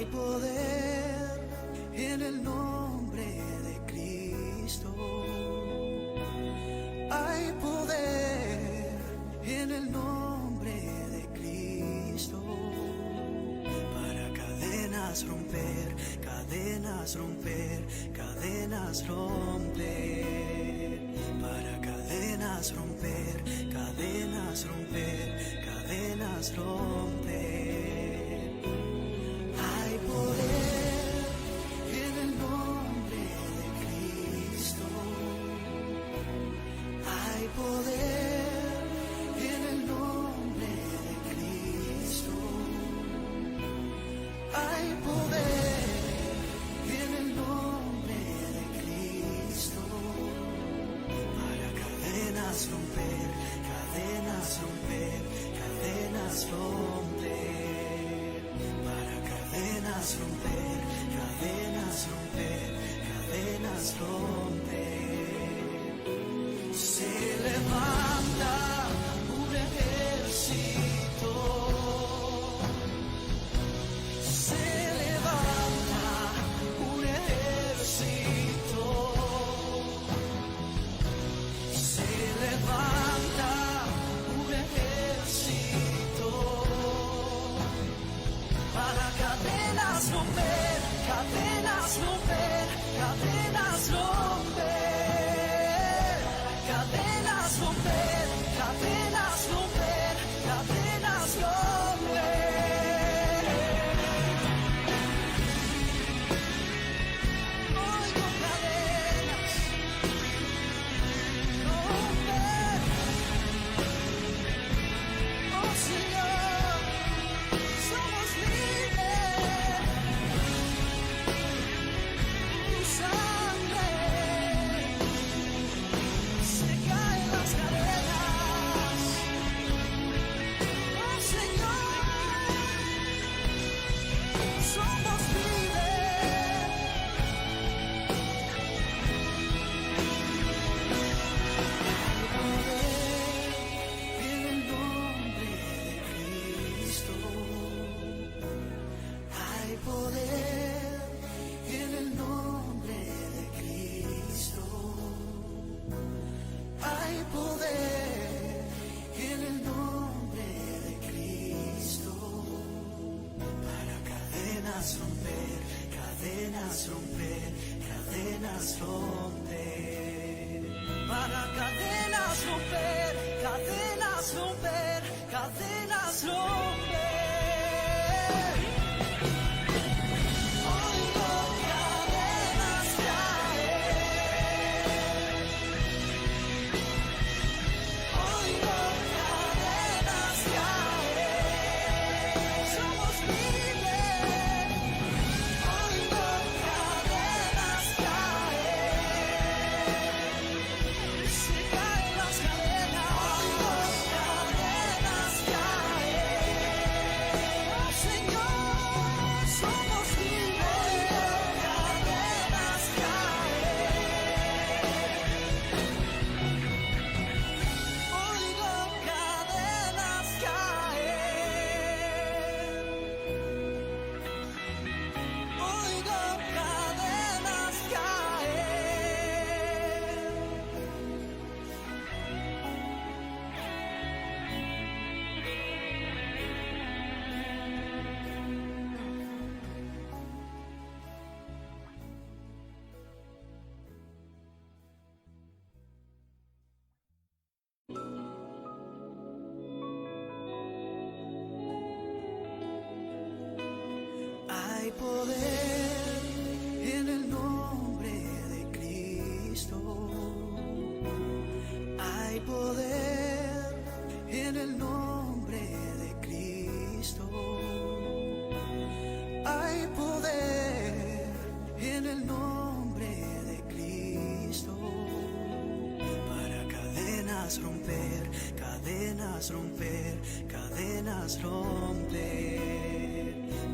Hay poder en el nombre de Cristo. Hay poder en el nombre de Cristo. Para cadenas romper, cadenas romper, cadenas romper. Para cadenas romper, cadenas romper, cadenas romper. Hay poder en el nombre de Cristo. Hay poder en el nombre de Cristo. Hay poder en el nombre de Cristo. Para cadenas romper, cadenas romper, cadenas romper. Para cadenas romper, cadenas romper, cadenas romper. Se levanta un ejército. Se levanta un ejército. Se levanta un ejército. Para cadenas romper, cadenas romper, cadenas romper. Cadenas romper, cadenas romper, cadenas romper. Oigo cadenas romper. Oh Señor, somos libres. Tu sangre se caen las cadenas. Oh Señor, somos libres. Hay poder en el nombre de Cristo. Hay poder en el nombre de Cristo. Hay poder en el nombre de Cristo. Para cadenas romper, cadenas romper, cadenas romper. Para cadenas romper, cadenas romper, cadenas romper. Oigo cadenas caer. Oigo cadenas caer. Somos libres. Oigo cadenas caer. Se caen las cadenas. Oigo cadenas caer. Oh Señor, somos libres. Oigo cadenas caer. Oigo cadenas caer. Oigo cadenas Hay poder en el nombre de Cristo. Hay poder en el nombre de Cristo. Hay poder en el nombre de Cristo. Para cadenas romper, cadenas romper, cadenas romper.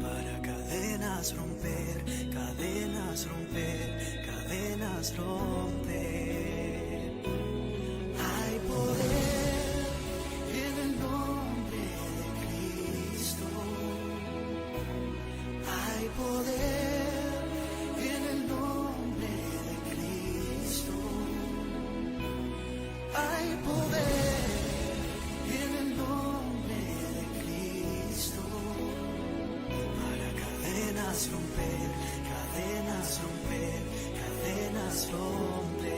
Para cadenas romper, cadenas romper, cadenas romper. Hay poder en el nombre de Cristo. Hay poder en el nombre de Cristo. Hay poder en el nombre de Cristo. Para cadenas romper, cadenas romper, cadenas romper.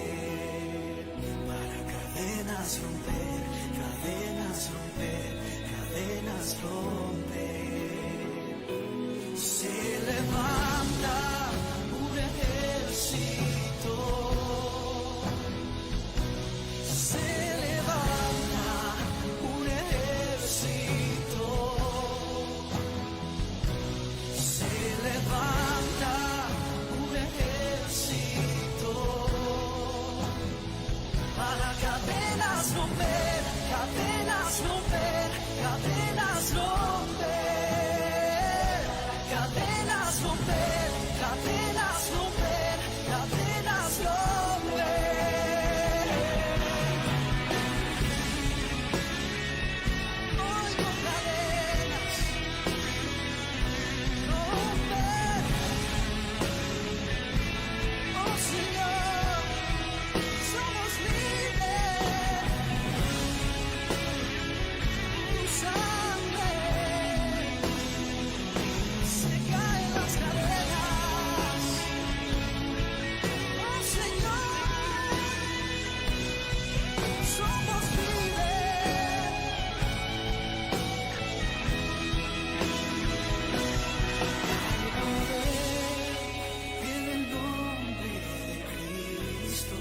Para cadenas romper, cadenas romper, cadenas romper. Se levanta un ejército. Se levanta un ejército. Se levanta un ejército. Para cadenas romper, cadenas romper, cadenas romper. Cadenas romper, cadenas romper, cadenas romper. Oigo cadenas romper. Oh Señor, somos libres. Tu sangre se caen las cadenas. Oh Señor, somos libres. En el nombre de Cristo.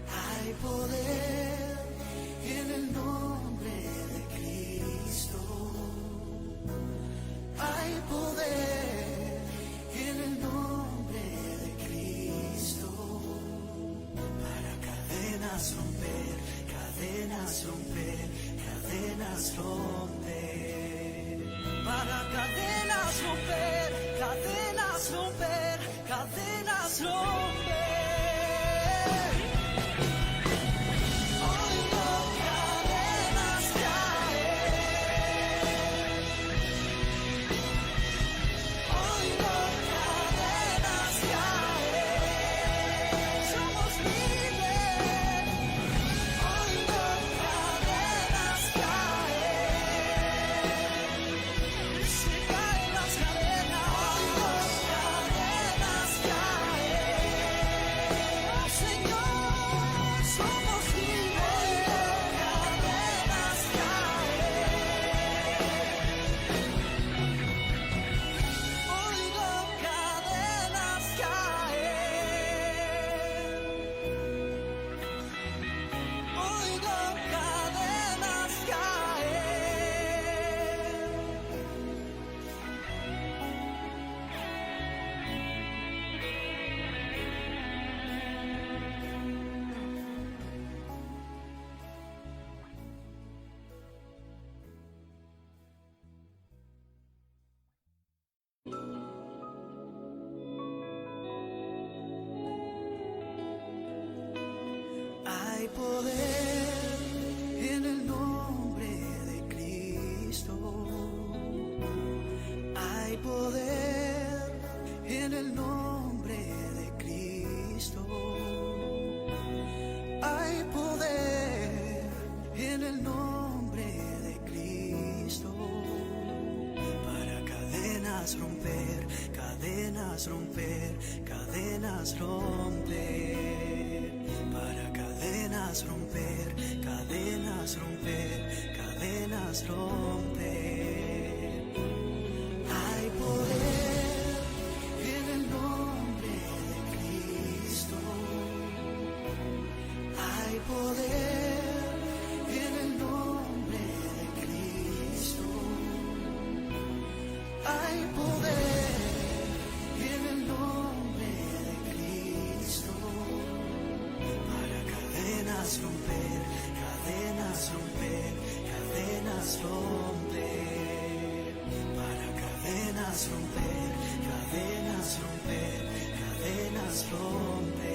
Hay poder en el nombre de Cristo. Hay poder en el nombre de Cristo. Para cadenas romper, cadenas romper, cadenas romper. Para cadenas romper, cadenas romper, cadenas romper. Oigo cadenas caer. Oigo cadenas caer. Somos libres. Oigo cadenas caer. Se caen las cadenas. Oigo cadenas caer. Oh Señor, somos libres. Cadenas caer. Oigo cadenas caer. Oigo cadenas Hay poder en el nombre de Cristo. Hay poder en el nombre de Cristo. Hay poder en el nombre de Cristo. Para cadenas romper, cadenas romper, cadenas romper. Para cadenas romper, cadenas romper, cadenas romper. Hay poder en el nombre de Cristo. Hay poder en el nombre de Cristo. Hay poder en el nombre de Cristo. Para cadenas romper, cadenas romper, cadenas romper. Para cadenas romper, cadenas romper, cadenas romper.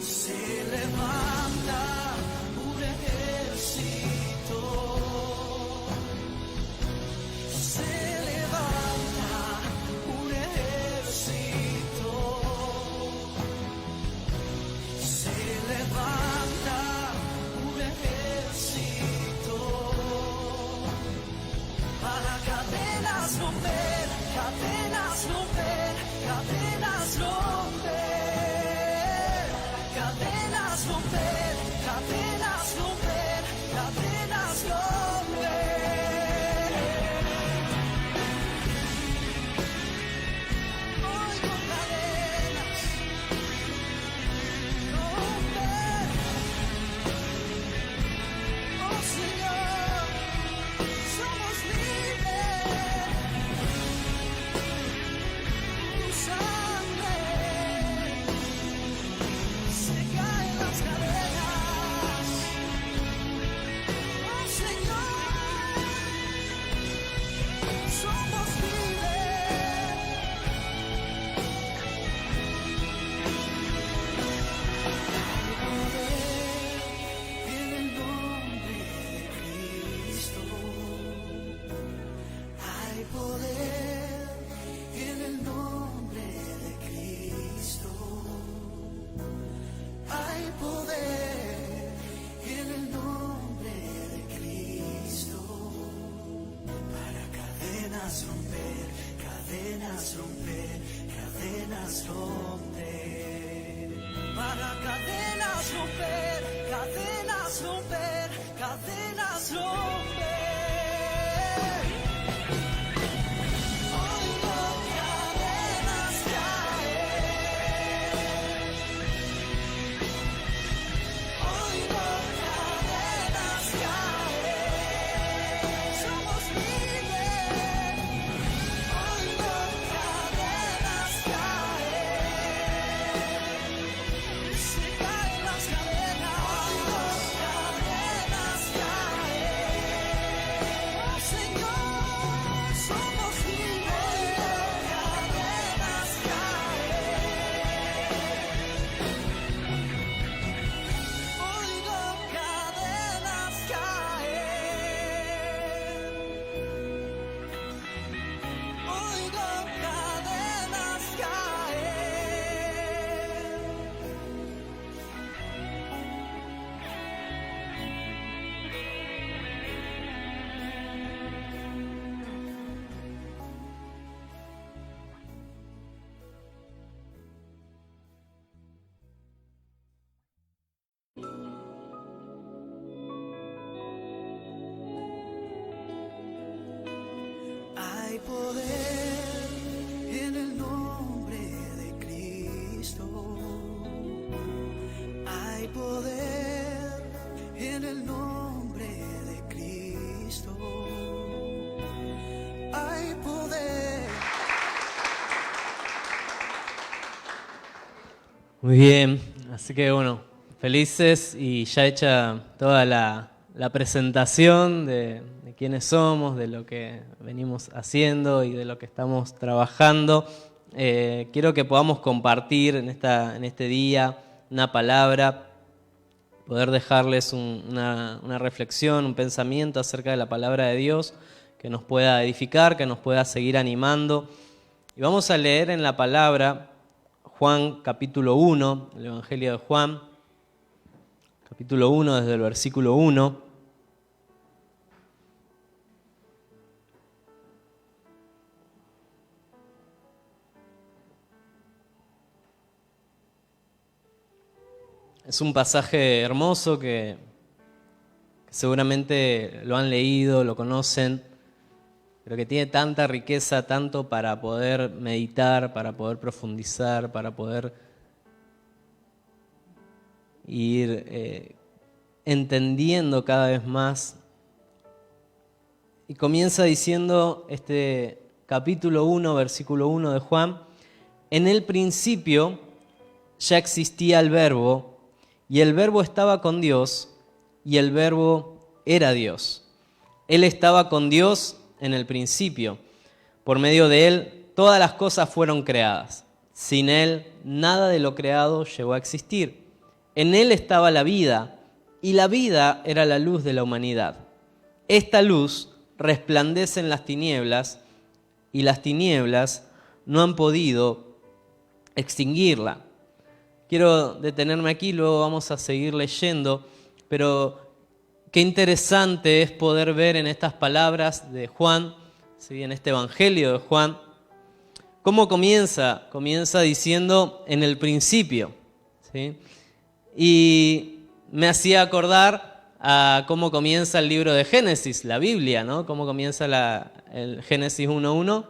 Se levanta un ejército. Se levanta romper, cadenas romper, cadenas romper, cadenas romper, cadenas romper, cadenas romper. Oigo cadenas romper. Oh Señor, somos libres. Tu sangre se caen las cadenas. Oh Señor, somos libres. En el nombre de Cristo hay poder. En el nombre de Cristo hay poder. En el nombre de Cristo para cadenas romper, cadenas romper, cadenas romper. Para cadenas romper, cadenas romper, cadenas romper. Oigo cadenas caer. Oigo cadenas caer. Somos libres. Oigo cadenas caer. Se caen las cadenas. Oigo cadenas caer. Oh Señor, somos libres. Cadenas caer. Oigo cadenas caer. Oigo cadenas Hay poder en el nombre de Cristo. Hay poder en el nombre de Cristo. Hay poder. Muy bien, así que bueno, felices y ya hecha toda la presentación de quiénes somos, de lo que venimos haciendo y de lo que estamos trabajando. Quiero que podamos compartir en este día una palabra, poder dejarles una reflexión, un pensamiento acerca de la palabra de Dios que nos pueda edificar, que nos pueda seguir animando. Y vamos a leer en la palabra Juan capítulo 1, el Evangelio de Juan, capítulo 1 desde el versículo 1. Es un pasaje hermoso que seguramente lo han leído, lo conocen, pero que tiene tanta riqueza, tanto para poder meditar, para poder profundizar, para poder ir entendiendo cada vez más. Y comienza diciendo este capítulo 1, versículo 1 de Juan: en el principio ya existía el Verbo, y el Verbo estaba con Dios, y el Verbo era Dios. Él estaba con Dios en el principio. Por medio de Él todas las cosas fueron creadas. Sin Él nada de lo creado llegó a existir. En Él estaba la vida, y la vida era la luz de la humanidad. Esta luz resplandece en las tinieblas, y las tinieblas no han podido extinguirla. Quiero detenerme aquí, luego vamos a seguir leyendo, pero qué interesante es poder ver en estas palabras de Juan ¿sí? En este Evangelio de Juan. ¿Cómo comienza? Comienza diciendo en el principio, ¿sí? Y me hacía acordar a cómo comienza el libro de Génesis, la Biblia, ¿no? Cómo comienza el Génesis 1:1,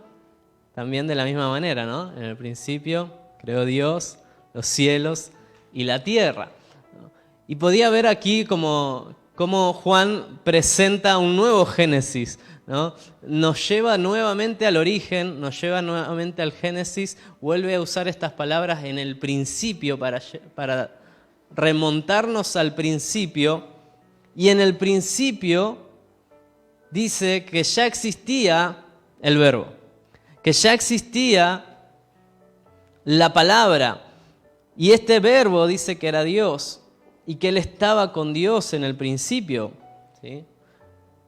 también de la misma manera, ¿no? En el principio creó Dios los cielos y la tierra, ¿no? Y podía ver aquí cómo Juan presenta un nuevo Génesis, ¿no? Nos lleva nuevamente al origen, nos lleva nuevamente al Génesis, vuelve a usar estas palabras en el principio para remontarnos al principio, y en el principio dice que ya existía el verbo, que ya existía la palabra, y este verbo dice que era Dios y que Él estaba con Dios en el principio, ¿sí?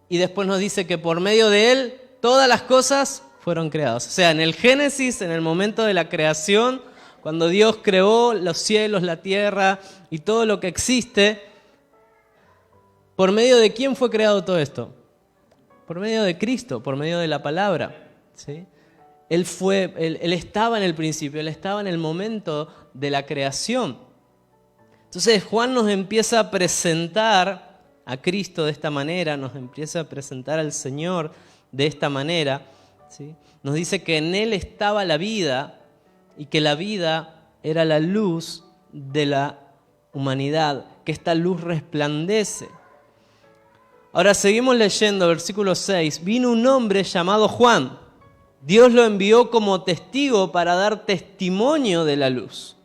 Y después nos dice que por medio de Él todas las cosas fueron creadas. O sea, en el Génesis, en el momento de la creación, cuando Dios creó los cielos, la tierra y todo lo que existe, ¿por medio de quién fue creado todo esto? Por medio de Cristo, por medio de la palabra, ¿sí? Él estaba en el principio, Él estaba en el momento de la creación. Entonces Juan nos empieza a presentar a Cristo de esta manera, nos empieza a presentar al Señor de esta manera, ¿sí? Nos dice que en Él estaba la vida y que la vida era la luz de la humanidad, que esta luz resplandece. Ahora seguimos leyendo, versículo 6. Vino un hombre llamado Juan. Dios lo envió como testigo para dar testimonio de la luz,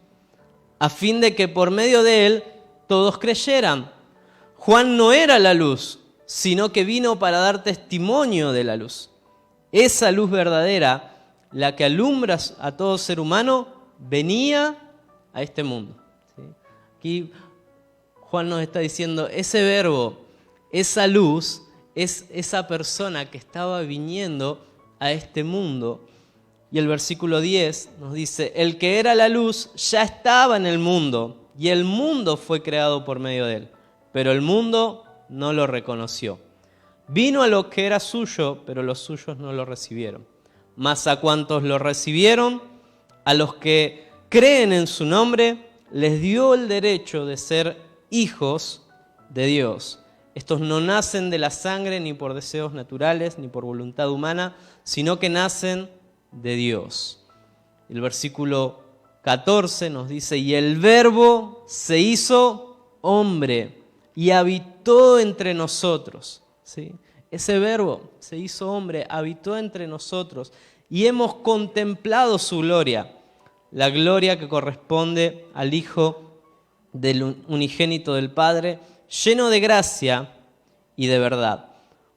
a fin de que por medio de él todos creyeran. Juan no era la luz, sino que vino para dar testimonio de la luz. Esa luz verdadera, la que alumbra a todo ser humano, venía a este mundo, ¿sí? Aquí Juan nos está diciendo, ese verbo, esa luz, es esa persona que estaba viniendo a este mundo. Y el versículo 10 nos dice, el que era la luz ya estaba en el mundo, y el mundo fue creado por medio de él, pero el mundo no lo reconoció. Vino a lo que era suyo, pero los suyos no lo recibieron. Mas a cuantos lo recibieron, a los que creen en su nombre, les dio el derecho de ser hijos de Dios. Estos no nacen de la sangre, ni por deseos naturales, ni por voluntad humana, sino que nacen de Dios. El versículo 14 nos dice, y el Verbo se hizo hombre y habitó entre nosotros, ¿sí? Ese Verbo se hizo hombre, habitó entre nosotros, y hemos contemplado su gloria, la gloria que corresponde al Hijo del unigénito del Padre, lleno de gracia y de verdad.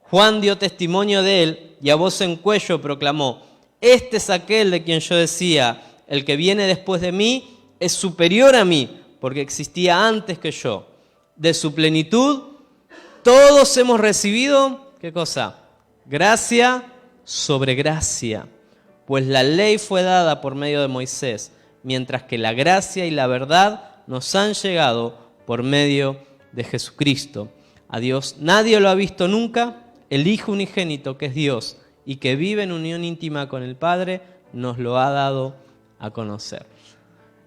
Juan dio testimonio de él y a voz en cuello proclamó, este es aquel de quien yo decía, el que viene después de mí es superior a mí, porque existía antes que yo. De su plenitud todos hemos recibido, ¿qué cosa? Gracia sobre gracia. Pues la ley fue dada por medio de Moisés, mientras que la gracia y la verdad nos han llegado por medio de Jesucristo. A Dios nadie lo ha visto nunca, el Hijo unigénito que es Dios y que vive en unión íntima con el Padre, nos lo ha dado a conocer.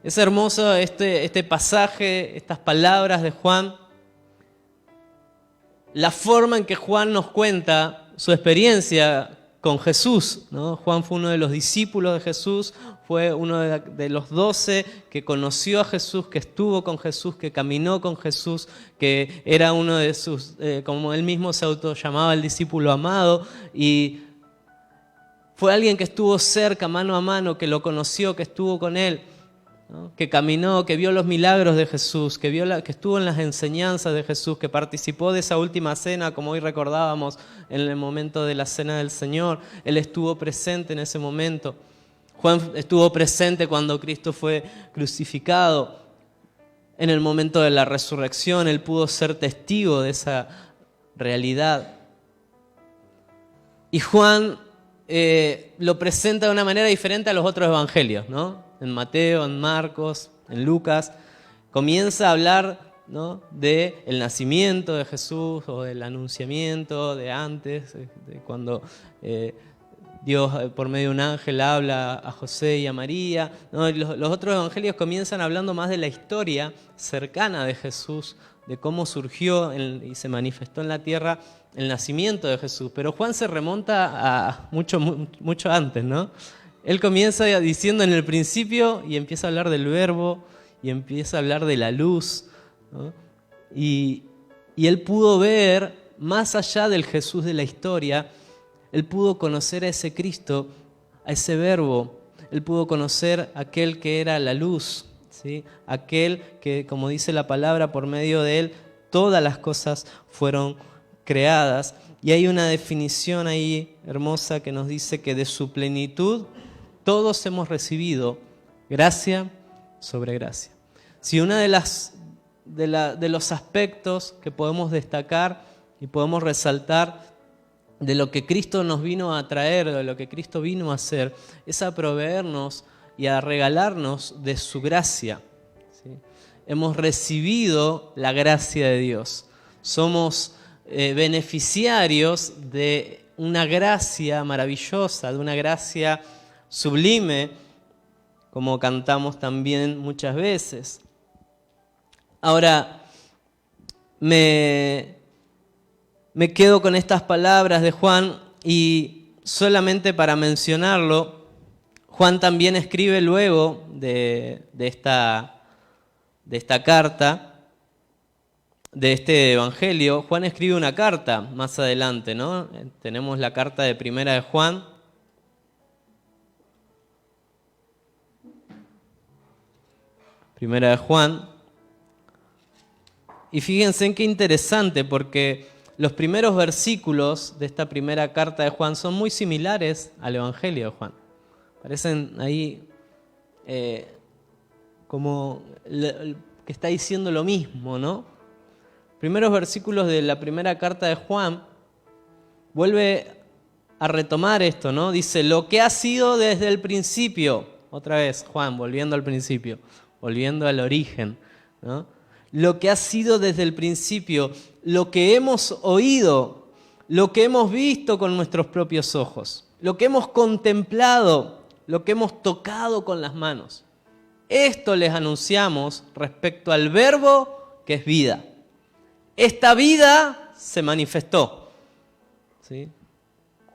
Es hermoso este pasaje, estas palabras de Juan, la forma en que Juan nos cuenta su experiencia con Jesús, ¿no? Juan fue uno de los discípulos de Jesús, fue uno de los 12 que conoció a Jesús, que estuvo con Jesús, que caminó con Jesús, que era uno de sus, como él mismo se autollamaba, el discípulo amado, y fue alguien que estuvo cerca, mano a mano, que lo conoció, que estuvo con él, ¿no? Que caminó, que vio los milagros de Jesús, que estuvo en las enseñanzas de Jesús, que participó de esa última cena, como hoy recordábamos en el momento de la cena del Señor. Él estuvo presente en ese momento. Juan estuvo presente cuando Cristo fue crucificado. En el momento de la resurrección, él pudo ser testigo de esa realidad. Y Juan lo presenta de una manera diferente a los otros evangelios, ¿no? En Mateo, en Marcos, en Lucas, comienza a hablar, ¿no?, del nacimiento de Jesús o del anunciamiento de antes, de cuando Dios por medio de un ángel habla a José y a María, ¿no? Y los otros evangelios comienzan hablando más de la historia cercana de Jesús, de cómo surgió y se manifestó en la tierra el nacimiento de Jesús. Pero Juan se remonta a mucho antes, ¿no? Él comienza diciendo en el principio y empieza a hablar del verbo y empieza a hablar de la luz, ¿no? Y él pudo ver más allá del Jesús de la historia. Él pudo conocer a ese Cristo, a ese verbo. Él pudo conocer a aquel que era la luz, ¿sí? Aquel que, como dice la palabra, por medio de él todas las cosas fueron creadas. Y hay una definición ahí hermosa que nos dice que de su plenitud todos hemos recibido gracia sobre gracia. Si una de los aspectos que podemos destacar y podemos resaltar de lo que Cristo nos vino a traer, de lo que Cristo vino a hacer, es a proveernos y a regalarnos de su gracia, ¿sí? Hemos recibido la gracia de Dios. Somos beneficiarios de una gracia maravillosa, de una gracia sublime, como cantamos también muchas veces. Ahora, me quedo con estas palabras de Juan y solamente para mencionarlo, Juan también escribe luego de esta carta, de este evangelio. Juan escribe una carta más adelante, ¿no? Tenemos la carta de Primera de Juan. Primera de Juan. Y fíjense en qué interesante, porque los primeros versículos de esta primera carta de Juan son muy similares al Evangelio de Juan. Parecen ahí como que está diciendo lo mismo, ¿no? Primeros versículos de la primera carta de Juan vuelve a retomar esto, ¿no? Dice, lo que ha sido desde el principio. Otra vez, Juan, volviendo al principio, volviendo al origen, ¿no? Lo que ha sido desde el principio, lo que hemos oído, lo que hemos visto con nuestros propios ojos, lo que hemos contemplado, lo que hemos tocado con las manos. Esto les anunciamos respecto al verbo que es vida. Esta vida se manifestó, ¿sí?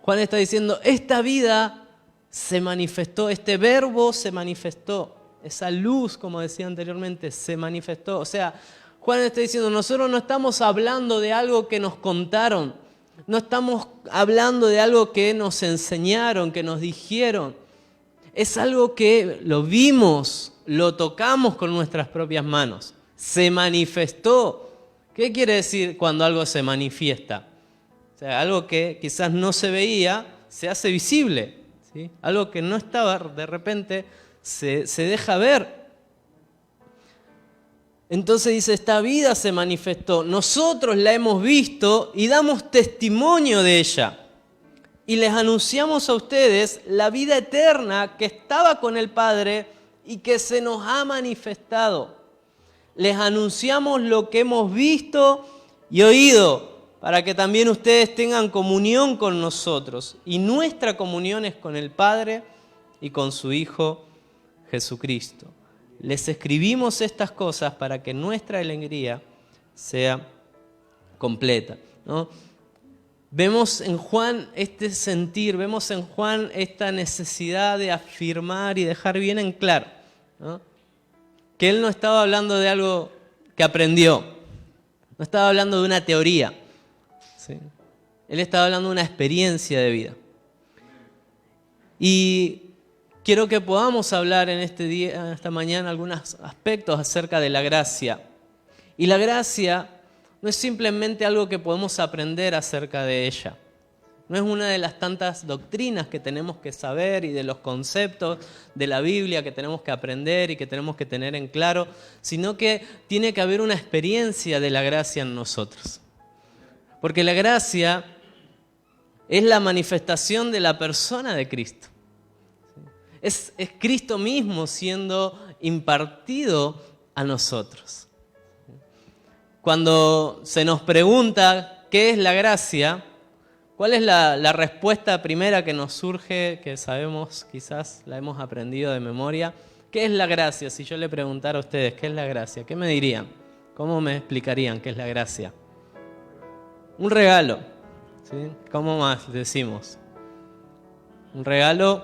Juan está diciendo, esta vida se manifestó, este verbo se manifestó. Esa luz, como decía anteriormente, se manifestó. O sea, Juan está diciendo, nosotros no estamos hablando de algo que nos contaron, no estamos hablando de algo que nos enseñaron, que nos dijeron. Es algo que lo vimos, lo tocamos con nuestras propias manos. Se manifestó. ¿Qué quiere decir cuando algo se manifiesta? O sea, algo que quizás no se veía, se hace visible, ¿sí? Algo que no estaba, de repente se deja ver. Entonces dice, esta vida se manifestó, nosotros la hemos visto y damos testimonio de ella. Y les anunciamos a ustedes la vida eterna que estaba con el Padre y que se nos ha manifestado. Les anunciamos lo que hemos visto y oído, para que también ustedes tengan comunión con nosotros. Y nuestra comunión es con el Padre y con su Hijo Jesucristo. Les escribimos estas cosas para que nuestra alegría sea completa, ¿no? Vemos en Juan este sentir, vemos en Juan esta necesidad de afirmar y dejar bien en claro, ¿no? Que él no estaba hablando de algo que aprendió, no estaba hablando de una teoría, ¿sí? Él estaba hablando de una experiencia de vida. Y quiero que podamos hablar en este día, esta mañana, algunos aspectos acerca de la gracia. Y la gracia no es simplemente algo que podemos aprender acerca de ella. No es una de las tantas doctrinas que tenemos que saber y de los conceptos de la Biblia que tenemos que aprender y que tenemos que tener en claro, sino que tiene que haber una experiencia de la gracia en nosotros. Porque la gracia es la manifestación de la persona de Cristo. Es Cristo mismo siendo impartido a nosotros. Cuando se nos pregunta qué es la gracia, ¿Cuál es la respuesta primera que nos surge, que sabemos, quizás la hemos aprendido de memoria? ¿Qué es la gracia? Si yo le preguntara a ustedes, ¿qué es la gracia? ¿Qué me dirían? ¿Cómo me explicarían qué es la gracia? Un regalo, ¿sí? ¿Cómo más decimos? Un regalo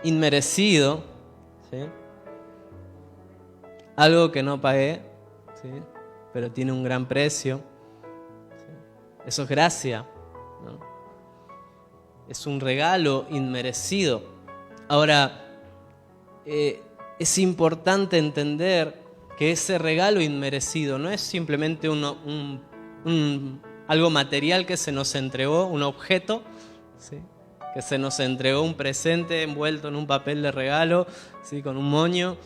inmerecido, ¿sí? Algo que no pagué, ¿sí? Pero tiene un gran precio. ¿Sí? Eso es gracia, ¿no? Es un regalo inmerecido. Ahora, es importante entender que ese regalo inmerecido no es simplemente algo material que se nos entregó, un objeto, ¿sí? Que se nos entregó un presente envuelto en un papel de regalo, ¿sí? Con un moño,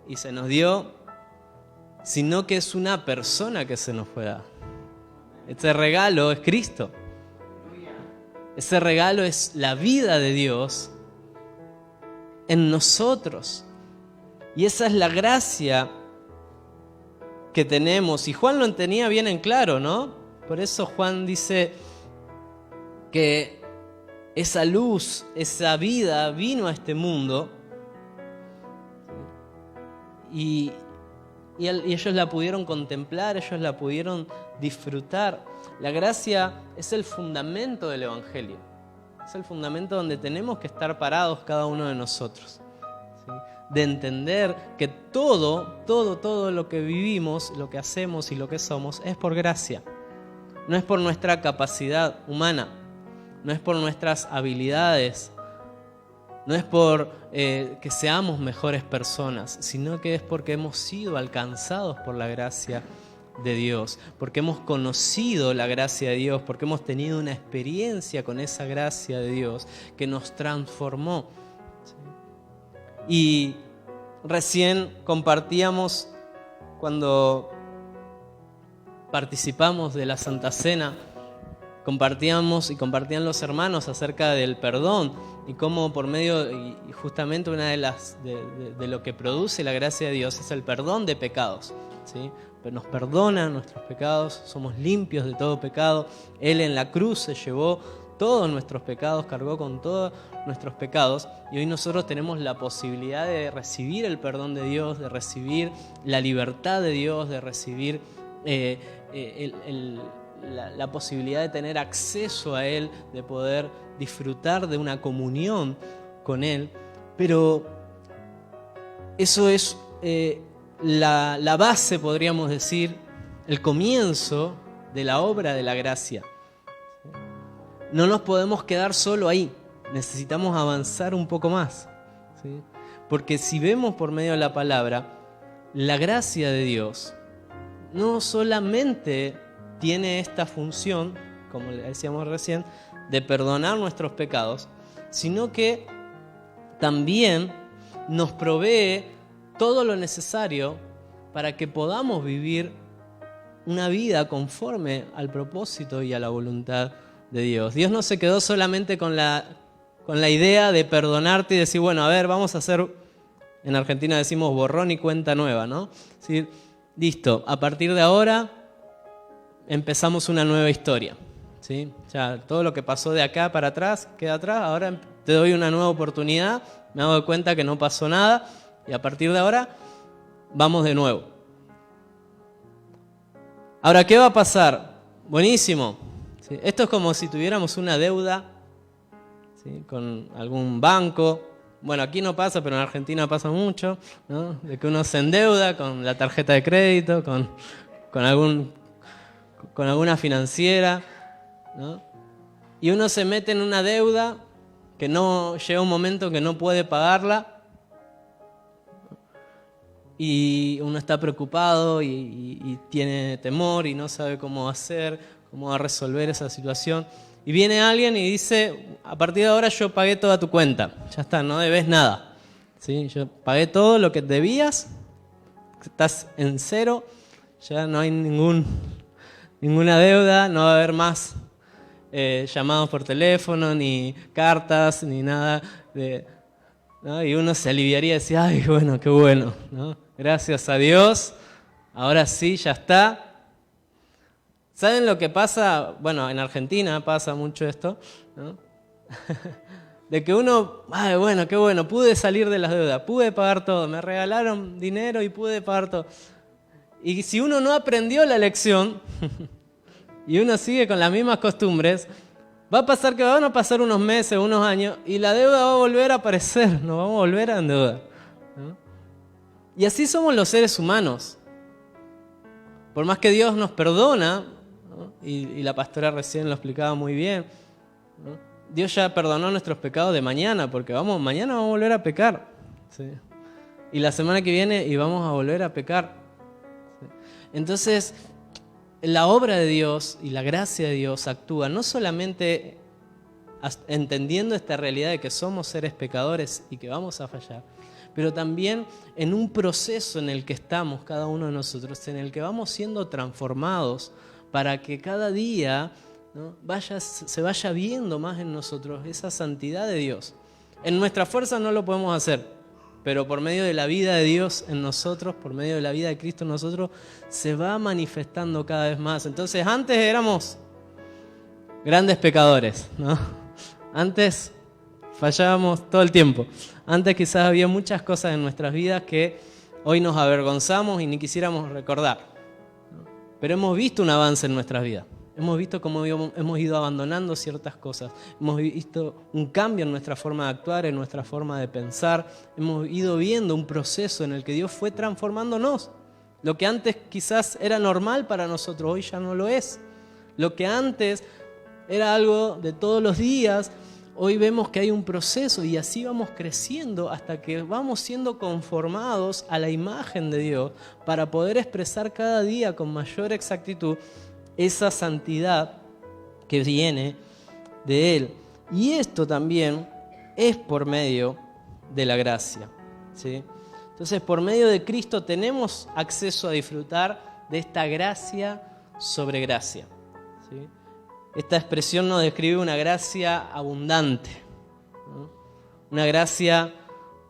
y se nos dio, sino que es una persona que se nos fue dada. Este regalo es Cristo. Ese regalo es la vida de Dios en nosotros. Y esa es la gracia que tenemos. Y Juan lo tenía bien en claro, ¿no? Por eso Juan dice que esa luz, esa vida vino a este mundo y ellos la pudieron contemplar, ellos la pudieron disfrutar. La gracia es el fundamento del Evangelio. Es el fundamento donde tenemos que estar parados cada uno de nosotros, ¿sí? De entender que todo lo que vivimos, lo que hacemos y lo que somos es por gracia. No es por nuestra capacidad humana, no es por nuestras habilidades, no es por que seamos mejores personas, sino que es porque hemos sido alcanzados por la gracia de Dios, porque hemos conocido la gracia de Dios, porque hemos tenido una experiencia con esa gracia de Dios que nos transformó. ¿Sí? Y recién compartíamos, cuando participamos de la Santa Cena, compartían los hermanos acerca del perdón y cómo por medio, y justamente una de lo que produce la gracia de Dios es el perdón de pecados, ¿sí? Nos perdona nuestros pecados, somos limpios de todo pecado. Él en la cruz se llevó todos nuestros pecados, cargó con todos nuestros pecados, y hoy nosotros tenemos la posibilidad de recibir el perdón de Dios, de recibir la libertad de Dios, de recibir la posibilidad de tener acceso a Él, de poder disfrutar de una comunión con Él. Pero eso es la base, podríamos decir, el comienzo de la obra de la gracia. No nos podemos quedar solo ahí, necesitamos avanzar un poco más, ¿sí? Porque si vemos por medio de la palabra, la gracia de Dios no solamente tiene esta función, como le decíamos recién, de perdonar nuestros pecados, sino que también nos provee todo lo necesario para que podamos vivir una vida conforme al propósito y a la voluntad de Dios. Dios no se quedó solamente con la idea de perdonarte y decir, bueno, a ver, vamos a hacer, en Argentina decimos borrón y cuenta nueva, ¿no? Es decir, listo, a partir de ahora empezamos una nueva historia, ¿sí? Ya todo lo que pasó de acá para atrás queda atrás, ahora te doy una nueva oportunidad, me hago cuenta que no pasó nada y a partir de ahora vamos de nuevo. Ahora, ¿qué va a pasar? Buenísimo, ¿sí? Esto es como si tuviéramos una deuda, ¿sí? Con algún banco. Bueno, aquí no pasa, pero en Argentina pasa mucho, ¿no? De que uno se endeuda con la tarjeta de crédito, con alguna financiera, ¿no? Y uno se mete en una deuda que no llega un momento que no puede pagarla y uno está preocupado y tiene temor y no sabe cómo hacer, cómo va a resolver esa situación. Y viene alguien y dice, a partir de ahora yo pagué toda tu cuenta, ya está, no debes nada, ¿sí? Yo pagué todo lo que debías, estás en cero, ya no hay ninguna deuda, no va a haber más llamados por teléfono, ni cartas, ni nada, ¿no? Y uno se aliviaría y decía, ay, bueno, qué bueno, ¿no? Gracias a Dios, ahora sí, ya está. ¿Saben lo que pasa? Bueno, en Argentina pasa mucho esto, ¿no? De que uno, ay, bueno, qué bueno, pude salir de las deudas, pude pagar todo, me regalaron dinero y pude pagar todo. Y si uno no aprendió la lección y uno sigue con las mismas costumbres, va a pasar que van a pasar unos meses, unos años y la deuda va a volver a aparecer, nos vamos a volver a endeudar, ¿no? Y así somos los seres humanos. Por más que Dios nos perdona, ¿no? Y la pastora recién lo explicaba muy bien, ¿no? Dios ya perdonó nuestros pecados de mañana, porque mañana vamos a volver a pecar, ¿sí? Y la semana que viene y vamos a volver a pecar, ¿sí? Entonces, la obra de Dios y la gracia de Dios actúa no solamente entendiendo esta realidad de que somos seres pecadores y que vamos a fallar, pero también en un proceso en el que estamos cada uno de nosotros, en el que vamos siendo transformados para que cada día, ¿no? se vaya viendo más en nosotros esa santidad de Dios. En nuestra fuerza no lo podemos hacer, pero por medio de la vida de Dios en nosotros, por medio de la vida de Cristo en nosotros, se va manifestando cada vez más. Entonces antes éramos grandes pecadores, ¿no? Antes fallábamos todo el tiempo. Antes quizás había muchas cosas en nuestras vidas que hoy nos avergonzamos y ni quisiéramos recordar, ¿no? Pero hemos visto un avance en nuestras vidas. Hemos visto cómo hemos ido abandonando ciertas cosas. Hemos visto un cambio en nuestra forma de actuar, en nuestra forma de pensar. Hemos ido viendo un proceso en el que Dios fue transformándonos. Lo que antes quizás era normal para nosotros, hoy ya no lo es. Lo que antes era algo de todos los días, hoy vemos que hay un proceso y así vamos creciendo hasta que vamos siendo conformados a la imagen de Dios para poder expresar cada día con mayor exactitud esa santidad que viene de Él. Y esto también es por medio de la gracia, ¿sí? Entonces, por medio de Cristo tenemos acceso a disfrutar de esta gracia sobre gracia, ¿sí? Esta expresión nos describe una gracia abundante, ¿no? Una gracia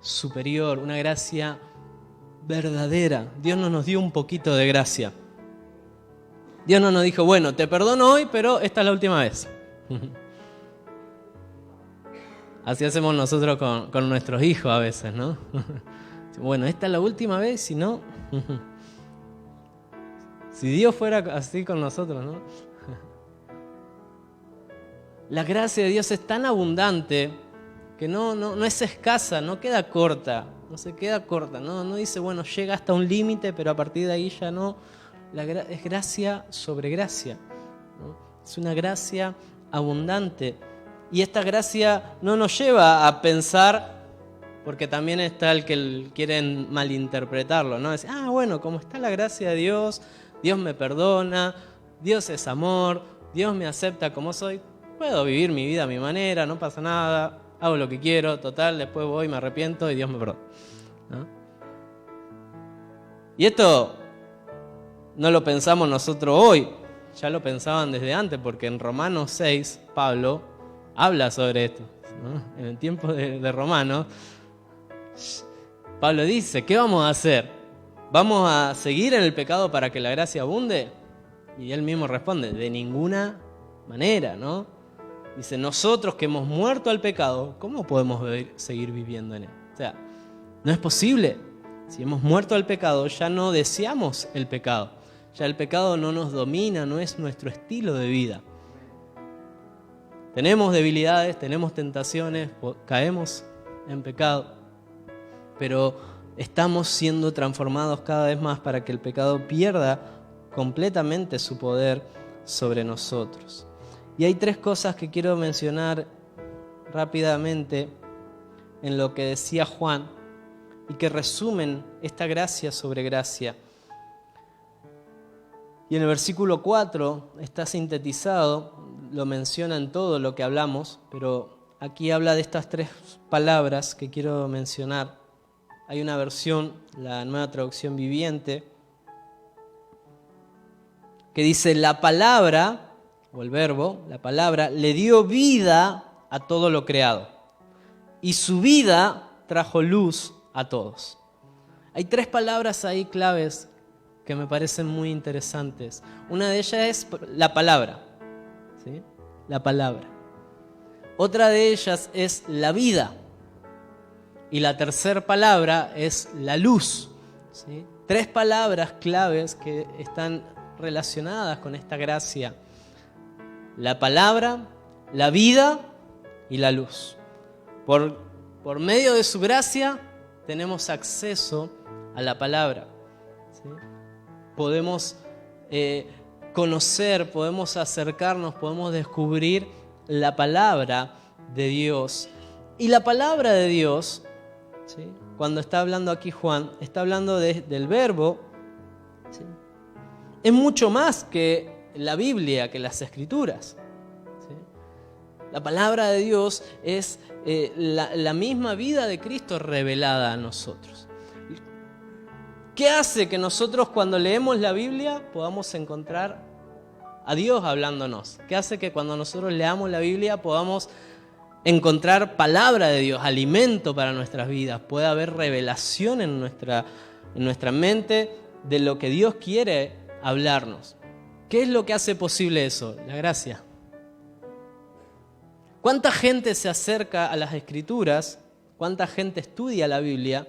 superior, una gracia verdadera. Dios no nos dio un poquito de gracia. Dios no nos dijo, bueno, te perdono hoy, pero esta es la última vez. Así hacemos nosotros con nuestros hijos a veces, ¿no? Bueno, esta es la última vez, si no... Si Dios fuera así con nosotros, ¿no? La gracia de Dios es tan abundante que no es escasa, no queda corta, no se queda corta, no dice, bueno, llega hasta un límite, pero a partir de ahí ya no. Es gracia sobre gracia, ¿no? Es una gracia abundante. Y esta gracia no nos lleva a pensar, porque también está el que quieren malinterpretarlo, ¿no? Decir, bueno, como está la gracia de Dios, Dios me perdona, Dios es amor, Dios me acepta como soy, puedo vivir mi vida a mi manera, no pasa nada, hago lo que quiero, total, después voy, me arrepiento y Dios me perdona, ¿no? Y esto no lo pensamos nosotros hoy, ya lo pensaban desde antes, porque en Romanos 6, Pablo habla sobre esto, ¿no? En el tiempo de Romanos, Pablo dice, ¿qué vamos a hacer? ¿Vamos a seguir en el pecado para que la gracia abunde? Y él mismo responde, de ninguna manera, ¿no? Dice, nosotros que hemos muerto al pecado, ¿cómo podemos seguir viviendo en él? O sea, no es posible. Si hemos muerto al pecado, ya no deseamos el pecado. Ya el pecado no nos domina, no es nuestro estilo de vida. Tenemos debilidades, tenemos tentaciones, caemos en pecado, pero estamos siendo transformados cada vez más para que el pecado pierda completamente su poder sobre nosotros. Y hay 3 cosas que quiero mencionar rápidamente en lo que decía Juan y que resumen esta gracia sobre gracia. Y en el versículo 4 está sintetizado, lo menciona en todo lo que hablamos, pero aquí habla de estas 3 palabras que quiero mencionar. Hay una versión, la Nueva Traducción Viviente, que dice, la palabra, o el verbo, la palabra, le dio vida a todo lo creado, y su vida trajo luz a todos. Hay 3 palabras ahí claves que me parecen muy interesantes. Una de ellas es la palabra, ¿sí? La palabra. Otra de ellas es la vida. Y la tercera palabra es la luz, ¿sí? 3 palabras claves que están relacionadas con esta gracia. La palabra, la vida y la luz. Por medio de su gracia tenemos acceso a la palabra, ¿sí? Podemos conocer, podemos acercarnos, podemos descubrir la palabra de Dios. Y la palabra de Dios, ¿sí? Cuando está hablando aquí Juan, está hablando del verbo, ¿sí? Es mucho más que la Biblia, que las Escrituras, ¿sí? La palabra de Dios es la misma vida de Cristo revelada a nosotros. ¿Qué hace que nosotros cuando leemos la Biblia podamos encontrar a Dios hablándonos? ¿Qué hace que cuando nosotros leamos la Biblia podamos encontrar palabra de Dios, alimento para nuestras vidas? Puede haber revelación en nuestra mente de lo que Dios quiere hablarnos. ¿Qué es lo que hace posible eso? La gracia. ¿Cuánta gente se acerca a las Escrituras? ¿Cuánta gente estudia la Biblia?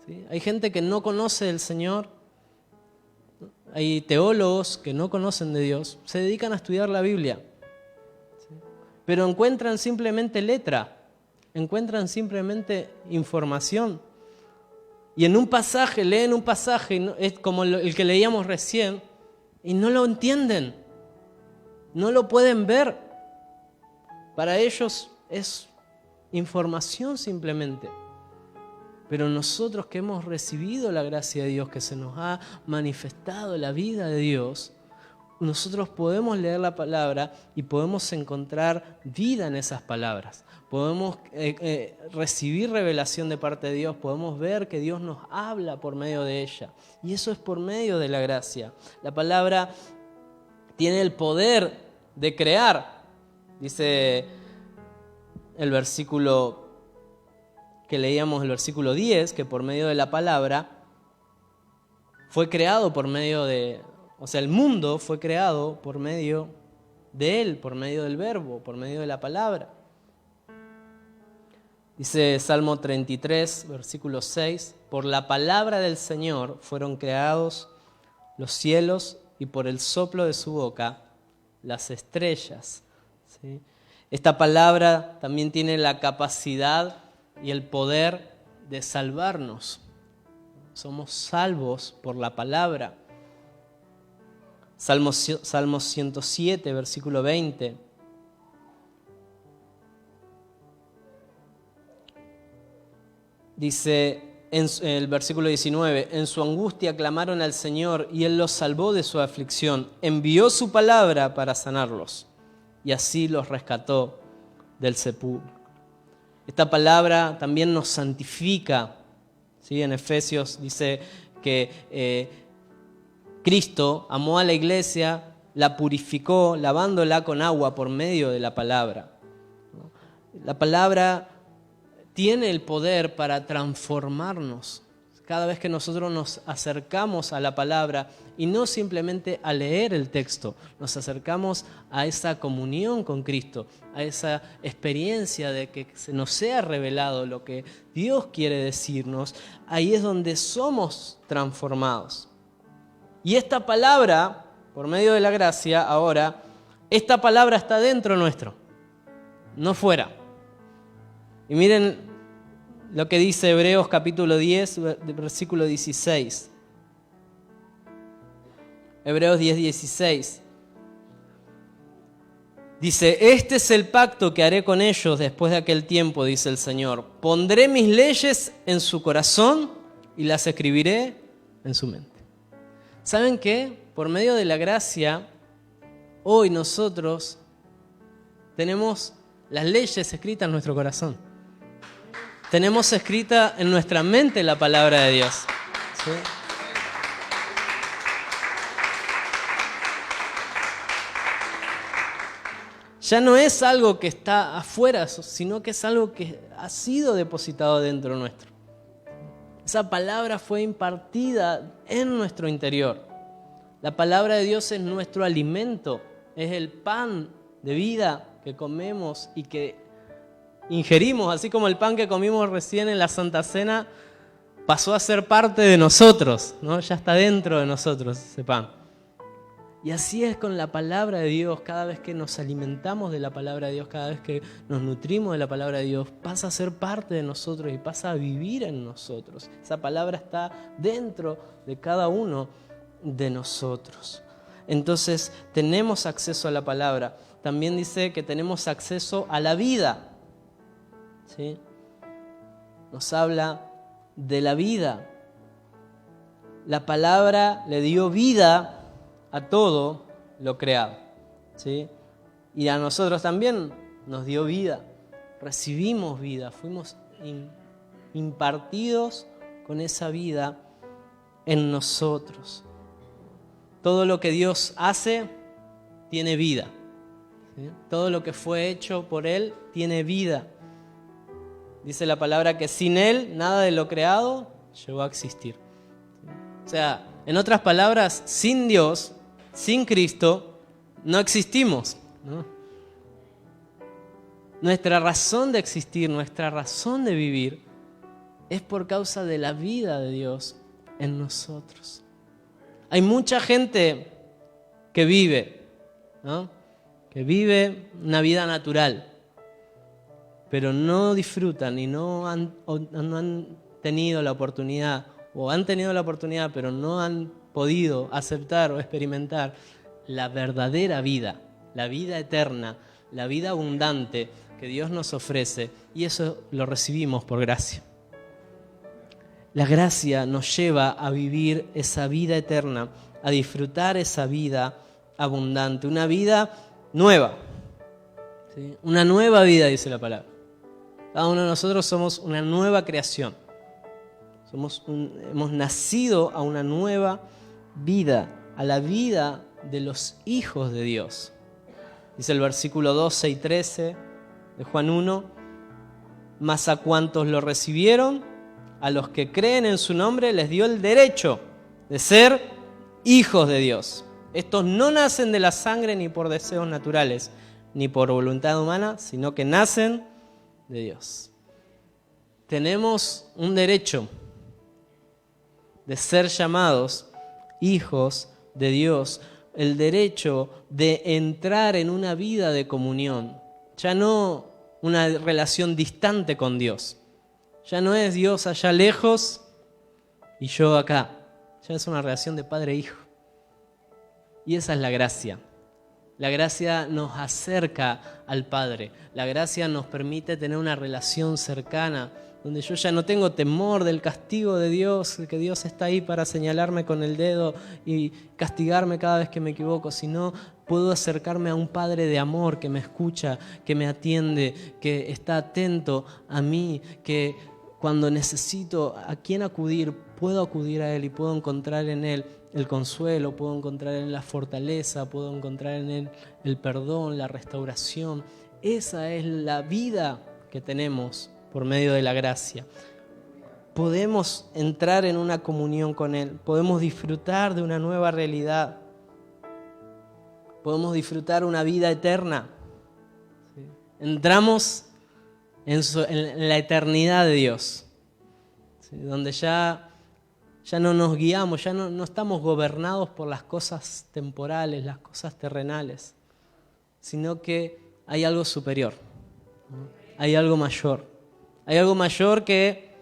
¿Sí? Hay gente que no conoce del Señor. Hay teólogos que no conocen de Dios. Se dedican a estudiar la Biblia. ¿Sí? Pero encuentran simplemente letra. Encuentran simplemente información. Y en un pasaje, leen un pasaje, es como el que leíamos recién, y no lo entienden. No lo pueden ver. Para ellos es información simplemente. Pero nosotros que hemos recibido la gracia de Dios, que se nos ha manifestado la vida de Dios, nosotros podemos leer la palabra y podemos encontrar vida en esas palabras. Podemos recibir revelación de parte de Dios, podemos ver que Dios nos habla por medio de ella. Y eso es por medio de la gracia. La palabra tiene el poder de crear. Dice el versículo que leíamos, el versículo 10, que por medio de la palabra fue creado por medio de... O sea, el mundo fue creado por medio de Él, por medio del verbo, por medio de la palabra. Dice Salmo 33, versículo 6, por la palabra del Señor fueron creados los cielos y por el soplo de su boca las estrellas. ¿Sí? Esta palabra también tiene la capacidad y el poder de salvarnos. Somos salvos por la palabra. Salmo 107, versículo 20. Dice en el versículo 19, en su angustia clamaron al Señor y Él los salvó de su aflicción. Envió su palabra para sanarlos y así los rescató del sepulcro. Esta palabra también nos santifica. ¿Sí? En Efesios dice que Cristo amó a la iglesia, la purificó, lavándola con agua por medio de la palabra. La palabra tiene el poder para transformarnos. Cada vez que nosotros nos acercamos a la palabra y no simplemente a leer el texto, nos acercamos a esa comunión con Cristo, a esa experiencia de que se nos sea revelado lo que Dios quiere decirnos, ahí es donde somos transformados. Y esta palabra, por medio de la gracia, ahora, esta palabra está dentro nuestro, no fuera. Y miren lo que dice Hebreos capítulo 10, versículo 16. Hebreos 10, 16. Dice, este es el pacto que haré con ellos después de aquel tiempo, dice el Señor. Pondré mis leyes en su corazón y las escribiré en su mente. ¿Saben qué? Por medio de la gracia, hoy nosotros tenemos las leyes escritas en nuestro corazón. Tenemos escrita en nuestra mente la palabra de Dios. ¿Sí? Ya no es algo que está afuera, sino que es algo que ha sido depositado dentro nuestro. Esa palabra fue impartida en nuestro interior. La palabra de Dios es nuestro alimento, es el pan de vida que comemos y que ingerimos, así como el pan que comimos recién en la Santa Cena pasó a ser parte de nosotros, ¿no? Ya está dentro de nosotros ese pan. Y así es con la palabra de Dios. Cada vez que nos alimentamos de la palabra de Dios, cada vez que nos nutrimos de la palabra de Dios, pasa a ser parte de nosotros y pasa a vivir en nosotros. Esa palabra está dentro de cada uno de nosotros. Entonces tenemos acceso a la palabra. También dice que tenemos acceso a la vida, ¿sí? Nos habla de la vida. La palabra le dio vida a todo lo creado, ¿sí? Y a nosotros también nos dio vida. Recibimos vida, fuimos impartidos con esa vida en nosotros. Todo lo que Dios hace tiene vida, ¿sí? Todo lo que fue hecho por Él tiene vida. Dice la palabra que sin Él nada de lo creado llegó a existir. O sea, en otras palabras, sin Dios, sin Cristo, no existimos, ¿no? Nuestra razón de existir, nuestra razón de vivir, es por causa de la vida de Dios en nosotros. Hay mucha gente que vive, ¿no? Que vive una vida natural, pero no disfrutan y no han tenido la oportunidad, o han tenido la oportunidad, pero no han podido aceptar o experimentar la verdadera vida, la vida eterna, la vida abundante que Dios nos ofrece, y eso lo recibimos por gracia. La gracia nos lleva a vivir esa vida eterna, a disfrutar esa vida abundante, una vida nueva, ¿sí? Una nueva vida, dice la palabra. Cada uno de nosotros somos una nueva creación. Hemos nacido a una nueva vida, a la vida de los hijos de Dios. Dice el versículo 12 y 13 de Juan 1, mas a cuantos lo recibieron, a los que creen en su nombre, les dio el derecho de ser hijos de Dios. Estos no nacen de la sangre ni por deseos naturales, ni por voluntad humana, sino que nacen de Dios. Tenemos un derecho de ser llamados hijos de Dios, el derecho de entrar en una vida de comunión, ya no una relación distante con Dios, ya no es Dios allá lejos y yo acá, ya es una relación de padre e hijo. Y esa es la gracia. La gracia nos acerca al Padre, la gracia nos permite tener una relación cercana, donde yo ya no tengo temor del castigo de Dios, que Dios está ahí para señalarme con el dedo y castigarme cada vez que me equivoco, sino puedo acercarme a un Padre de amor que me escucha, que me atiende, que está atento a mí, que cuando necesito a quién acudir, puedo acudir a Él y puedo encontrar en Él el consuelo, puedo encontrar en Él la fortaleza, puedo encontrar en Él el perdón, la restauración. Esa es la vida que tenemos por medio de la gracia. Podemos entrar en una comunión con Él, podemos disfrutar de una nueva realidad, podemos disfrutar una vida eterna. ¿Sí? Entramos en la eternidad de Dios, ¿sí? Donde ya no nos guiamos, ya no estamos gobernados por las cosas temporales, las cosas terrenales, sino que hay algo superior, ¿no? Hay algo mayor. Hay algo mayor que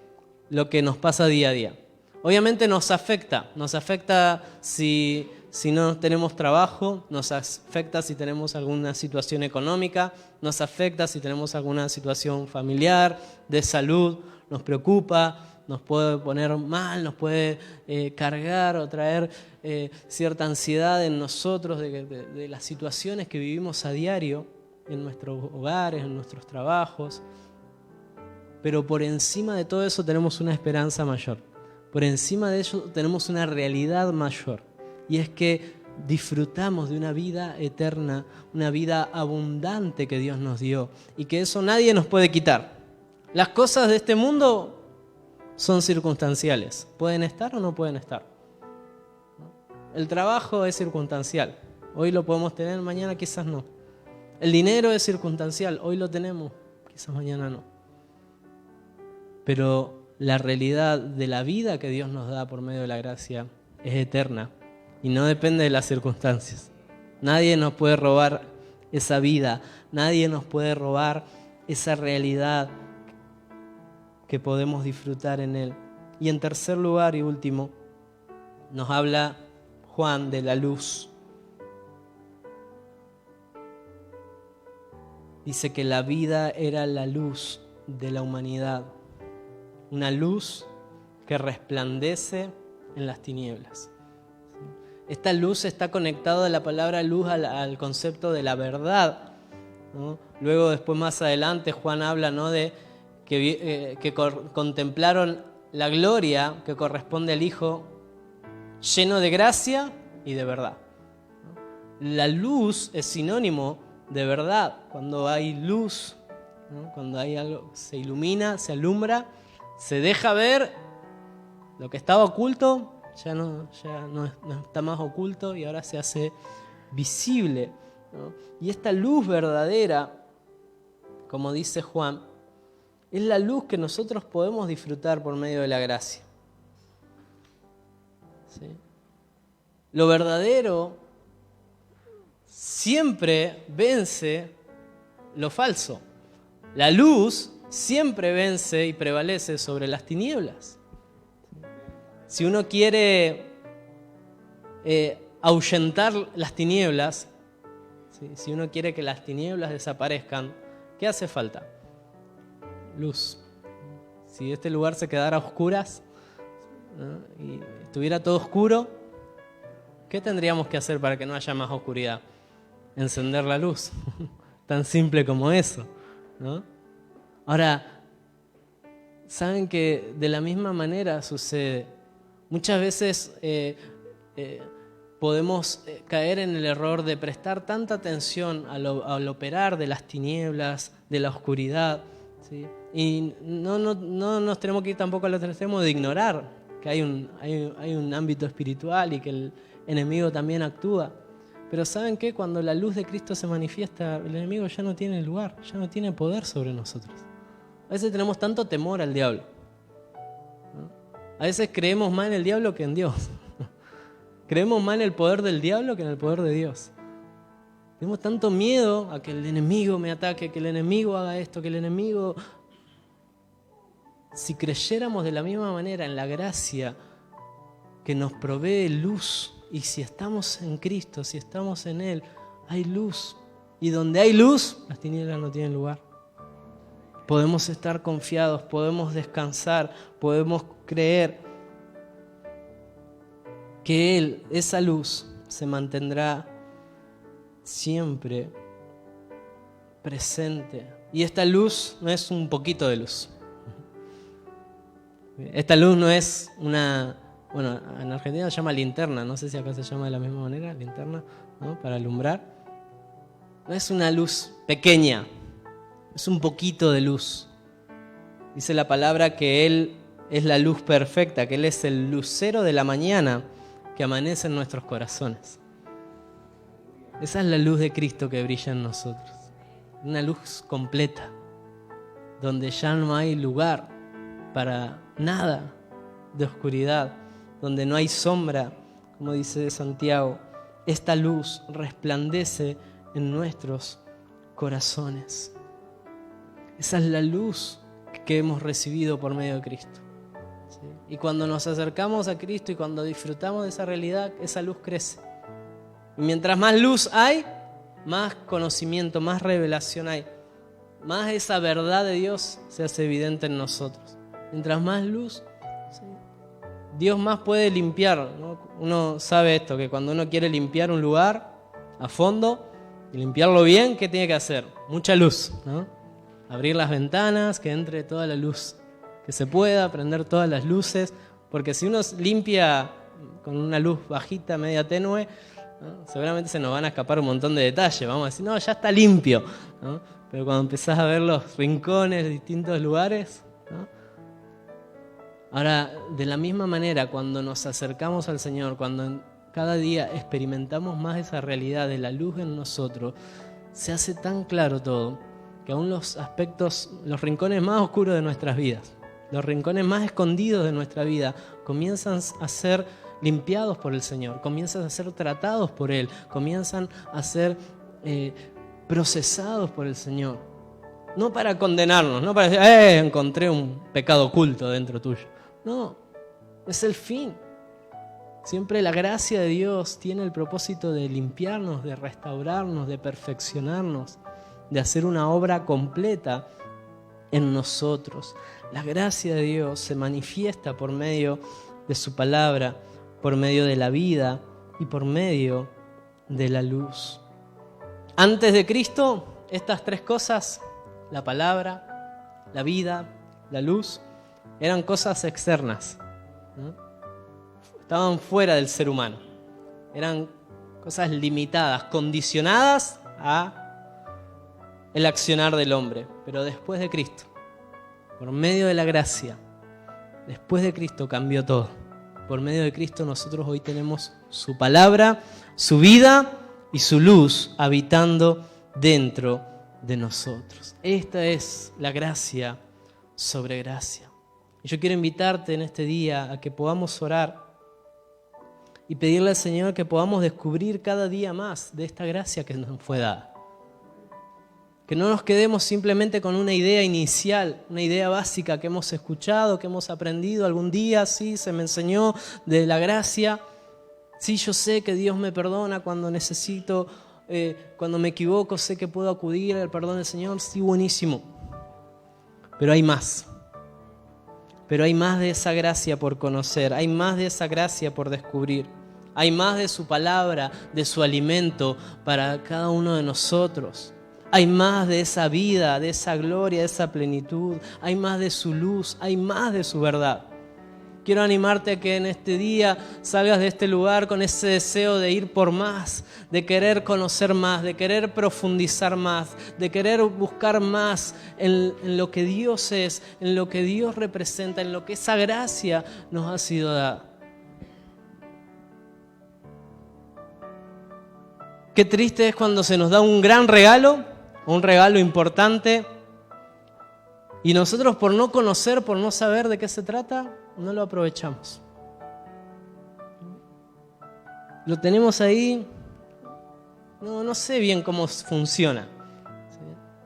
lo que nos pasa día a día. Obviamente nos afecta si no tenemos trabajo, nos afecta si tenemos alguna situación económica, nos afecta si tenemos alguna situación familiar, de salud, nos preocupa, nos puede poner mal, nos puede cargar o traer cierta ansiedad en nosotros de las situaciones que vivimos a diario en nuestros hogares, en nuestros trabajos. Pero por encima de todo eso tenemos una esperanza mayor. Por encima de eso tenemos una realidad mayor. Y es que disfrutamos de una vida eterna, una vida abundante que Dios nos dio. Y que eso nadie nos puede quitar. Las cosas de este mundo son circunstanciales. ¿Pueden estar o no pueden estar? El trabajo es circunstancial. Hoy lo podemos tener, mañana quizás no. El dinero es circunstancial. Hoy lo tenemos, quizás mañana no. Pero la realidad de la vida que Dios nos da por medio de la gracia es eterna y no depende de las circunstancias. Nadie nos puede robar esa vida. Nadie nos puede robar esa realidad que podemos disfrutar en Él. Y en tercer lugar y último, nos habla Juan de la luz. Dice que la vida era la luz de la humanidad. Una luz que resplandece en las tinieblas. Esta luz está conectada a la palabra luz al concepto de la verdad, ¿no? Luego, después, más adelante, Juan habla, ¿no?, de que contemplaron la gloria que corresponde al Hijo lleno de gracia y de verdad. La luz es sinónimo de verdad. Cuando hay luz, ¿no?, cuando hay algo, se ilumina, se alumbra, se deja ver lo que estaba oculto, ya no está más oculto y ahora se hace visible, ¿no? Y esta luz verdadera, como dice Juan, es la luz que nosotros podemos disfrutar por medio de la gracia. ¿Sí? Lo verdadero siempre vence lo falso. La luz siempre vence y prevalece sobre las tinieblas. Si uno quiere ahuyentar las tinieblas, ¿sí?, si uno quiere que las tinieblas desaparezcan, ¿qué hace falta? Luz. Si este lugar se quedara a oscuras, ¿no?, y estuviera todo oscuro, ¿qué tendríamos que hacer para que no haya más oscuridad? Encender la luz. Tan simple como eso, ¿no? Ahora, ¿saben que de la misma manera sucede? Muchas veces podemos caer en el error de prestar tanta atención al operar de las tinieblas, de la oscuridad, ¿sí? Y no nos tenemos que ir tampoco al otro extremo de ignorar que hay un ámbito espiritual y que el enemigo también actúa. Pero ¿saben qué? Cuando la luz de Cristo se manifiesta, el enemigo ya no tiene lugar, ya no tiene poder sobre nosotros. A veces tenemos tanto temor al diablo, ¿no? A veces creemos más en el diablo que en Dios. Creemos más en el poder del diablo que en el poder de Dios. Tenemos tanto miedo a que el enemigo me ataque, que el enemigo haga esto, que el enemigo... Si creyéramos de la misma manera en la gracia que nos provee luz, y si estamos en Cristo, si estamos en Él, hay luz. Y donde hay luz, las tinieblas no tienen lugar. Podemos estar confiados, podemos descansar, podemos creer que Él, esa luz, se mantendrá siempre presente. Y esta luz no es un poquito de luz. Esta luz no es una... Bueno, en Argentina se llama linterna, no sé si acá se llama de la misma manera, linterna, ¿no?, para alumbrar. No es una luz pequeña, es un poquito de luz. Dice la palabra que Él es la luz perfecta, que Él es el lucero de la mañana que amanece en nuestros corazones. Esa es la luz de Cristo que brilla en nosotros. Una luz completa, donde ya no hay lugar para nada de oscuridad, donde no hay sombra, como dice Santiago. Esta luz resplandece en nuestros corazones. Esa es la luz que hemos recibido por medio de Cristo, ¿sí? Y cuando nos acercamos a Cristo y cuando disfrutamos de esa realidad, esa luz crece. Y mientras más luz hay, más conocimiento, más revelación hay. Más esa verdad de Dios se hace evidente en nosotros. Mientras más luz, ¿sí?, Dios más puede limpiar, ¿no? Uno sabe esto, que cuando uno quiere limpiar un lugar a fondo y limpiarlo bien, ¿qué tiene que hacer? Mucha luz, ¿no? Abrir las ventanas, que entre toda la luz que se pueda, prender todas las luces, porque si uno limpia con una luz bajita, media tenue, ¿no?, seguramente se nos van a escapar un montón de detalles. Vamos a decir, no, ya está limpio, ¿no? Pero cuando empezás a ver los rincones de distintos lugares, ¿no?, Ahora, de la misma manera, cuando nos acercamos al Señor, cuando cada día experimentamos más esa realidad de la luz en nosotros, se hace tan claro todo, que aún los aspectos, los rincones más oscuros de nuestras vidas, los rincones más escondidos de nuestra vida, comienzan a ser limpiados por el Señor, comienzan a ser tratados por Él, comienzan a ser procesados por el Señor. No para condenarnos, no para decir, encontré un pecado oculto dentro tuyo. No, es el fin. Siempre la gracia de Dios tiene el propósito de limpiarnos, de restaurarnos, de perfeccionarnos, de hacer una obra completa en nosotros. La gracia de Dios se manifiesta por medio de su palabra, por medio de la vida y por medio de la luz. Antes de Cristo, estas tres cosas, la palabra, la vida, la luz, eran cosas externas, ¿no? Estaban fuera del ser humano. Eran cosas limitadas, condicionadas a el accionar del hombre. Pero después de Cristo, por medio de la gracia, después de Cristo cambió todo. Por medio de Cristo nosotros hoy tenemos su palabra, su vida y su luz habitando dentro de nosotros. Esta es la gracia sobre gracia. Y yo quiero invitarte en este día a que podamos orar y pedirle al Señor que podamos descubrir cada día más de esta gracia que nos fue dada. Que no nos quedemos simplemente con una idea inicial, una idea básica que hemos escuchado, que hemos aprendido algún día, sí, se me enseñó de la gracia. Sí, yo sé que Dios me perdona cuando necesito, cuando me equivoco, sé que puedo acudir al perdón del Señor. Sí, buenísimo. Pero hay más. Pero hay más de esa gracia por conocer, hay más de esa gracia por descubrir. Hay más de su palabra, de su alimento para cada uno de nosotros. Hay más de esa vida, de esa gloria, de esa plenitud. Hay más de su luz, hay más de su verdad. Quiero animarte a que en este día salgas de este lugar con ese deseo de ir por más, de querer conocer más, de querer profundizar más, de querer buscar más en lo que Dios es, en lo que Dios representa, en lo que esa gracia nos ha sido dada. Qué triste es cuando se nos da un gran regalo, un regalo importante, y nosotros por no conocer, por no saber de qué se trata, no lo aprovechamos. Lo tenemos ahí, no sé bien cómo funciona,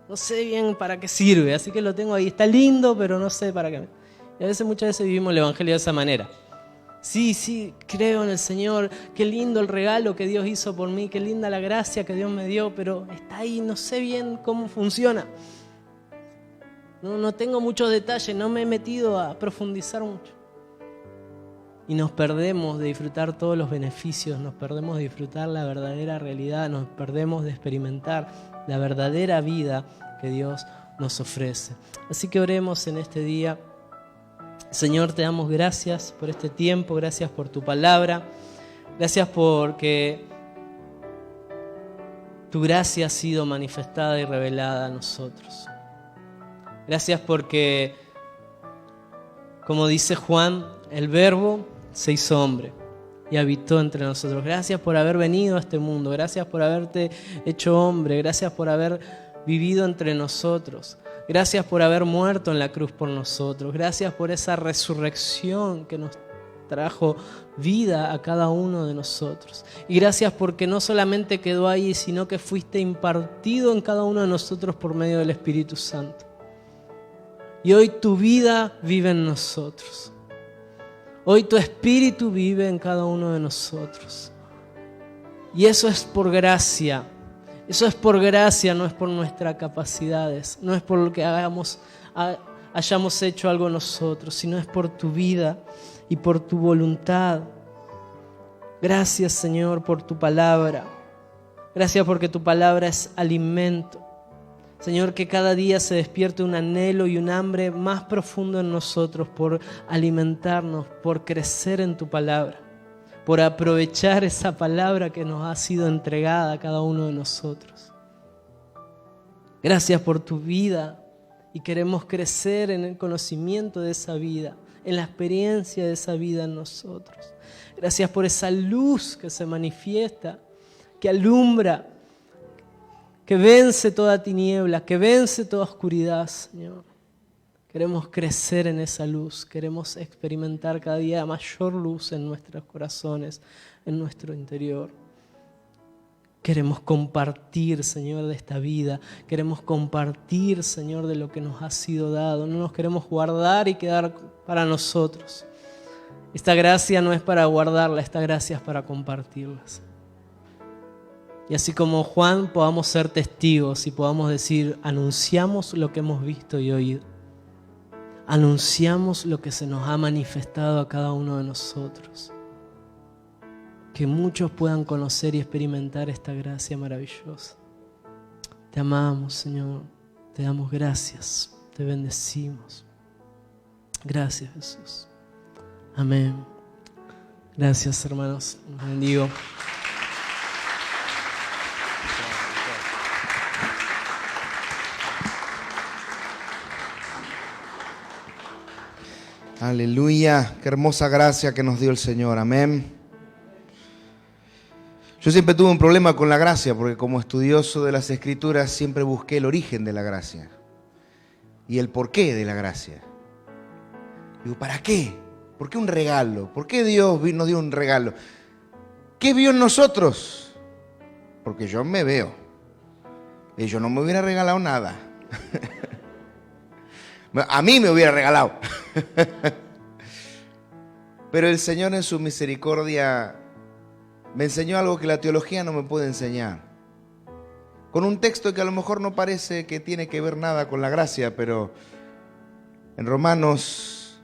no sé bien para qué sirve, así que lo tengo ahí, está lindo, pero no sé para qué. Y muchas veces vivimos el Evangelio de esa manera. Sí, creo en el Señor, qué lindo el regalo que Dios hizo por mí, qué linda la gracia que Dios me dio, pero está ahí, no sé bien cómo funciona. No tengo muchos detalles, no me he metido a profundizar mucho. Y nos perdemos de disfrutar todos los beneficios, nos perdemos de disfrutar la verdadera realidad, nos perdemos de experimentar la verdadera vida que Dios nos ofrece. Así que oremos en este día. Señor, te damos gracias por este tiempo, gracias por tu palabra, gracias porque tu gracia ha sido manifestada y revelada a nosotros. Gracias porque, como dice Juan, el Verbo se hizo hombre y habitó entre nosotros. Gracias por haber venido a este mundo, gracias por haberte hecho hombre, gracias por haber vivido entre nosotros. Gracias por haber muerto en la cruz por nosotros. Gracias por esa resurrección que nos trajo vida a cada uno de nosotros. Y gracias porque no solamente quedó ahí, sino que fuiste impartido en cada uno de nosotros por medio del Espíritu Santo. Y hoy tu vida vive en nosotros. Hoy tu Espíritu vive en cada uno de nosotros. Y eso es por gracia. Eso es por gracia, no es por nuestras capacidades, no es por lo que hayamos hecho algo nosotros, sino es por tu vida y por tu voluntad. Gracias, Señor, por tu palabra. Gracias porque tu palabra es alimento. Señor, que cada día se despierte un anhelo y un hambre más profundo en nosotros por alimentarnos, por crecer en tu palabra, por aprovechar esa palabra que nos ha sido entregada a cada uno de nosotros. Gracias por tu vida y queremos crecer en el conocimiento de esa vida. en la experiencia de esa vida en nosotros. Gracias por esa luz que se manifiesta, que alumbra, que vence toda tiniebla, que vence toda oscuridad, Señor. Queremos crecer en esa luz, queremos experimentar cada día mayor luz en nuestros corazones, en nuestro interior. Queremos compartir, Señor, de esta vida. Queremos compartir, Señor, de lo que nos ha sido dado. No nos queremos guardar y quedar para nosotros. Esta gracia no es para guardarla, esta gracia es para compartirla. Y así como Juan, podamos ser testigos y podamos decir, anunciamos lo que hemos visto y oído. Anunciamos lo que se nos ha manifestado a cada uno de nosotros. Que muchos puedan conocer y experimentar esta gracia maravillosa. Te amamos, Señor. Te damos gracias. Te bendecimos. Gracias, Jesús. Amén. Gracias, hermanos. Los bendigo. Aleluya, qué hermosa gracia que nos dio el Señor, amén. Yo siempre tuve un problema con la gracia porque como estudioso de las Escrituras siempre busqué el origen de la gracia y el porqué de la gracia. Digo, ¿para qué? ¿Por qué un regalo? ¿Por qué Dios nos dio un regalo? ¿Qué vio en nosotros? Porque yo me veo y yo no me hubiera regalado nada. A mí me hubiera regalado. Pero el Señor en su misericordia me enseñó algo que la teología no me puede enseñar. Con un texto que a lo mejor no parece que tiene que ver nada con la gracia, pero en Romanos,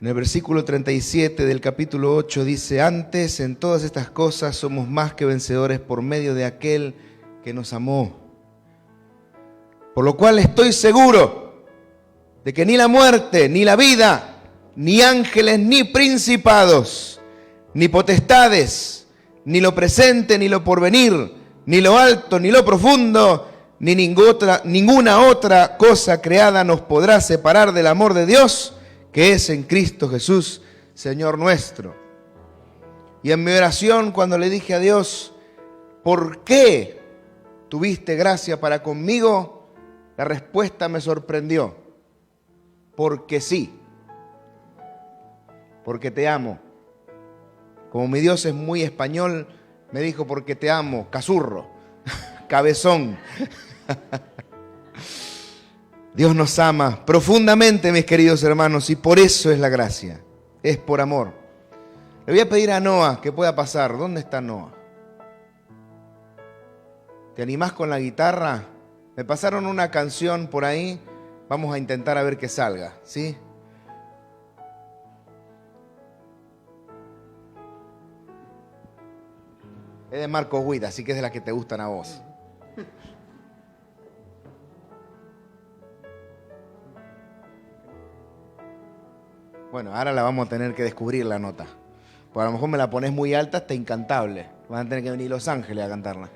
en el versículo 37 del capítulo 8 dice, antes en todas estas cosas somos más que vencedores por medio de aquel que nos amó. Por lo cual estoy seguro de que ni la muerte, ni la vida, ni ángeles, ni principados, ni potestades, ni lo presente, ni lo porvenir, ni lo alto, ni lo profundo, ni ninguna otra cosa creada nos podrá separar del amor de Dios, que es en Cristo Jesús, Señor nuestro. Y en mi oración, cuando le dije a Dios, ¿por qué tuviste gracia para conmigo? La respuesta me sorprendió. Porque sí, porque te amo. Como mi Dios es muy español, me dijo porque te amo, cazurro, cabezón. Dios nos ama profundamente, mis queridos hermanos, y por eso es la gracia, es por amor. Le voy a pedir a Noah que pueda pasar. ¿Dónde está Noah? ¿Te animás con la guitarra? Me pasaron una canción por ahí. Vamos a intentar a ver que salga, ¿sí? Es de Marcos Witt, así que es de las que te gustan a vos. Bueno, ahora la vamos a tener que descubrir la nota. Porque a lo mejor me la pones muy alta, está incantable. Van a tener que venir Los Ángeles a cantarla.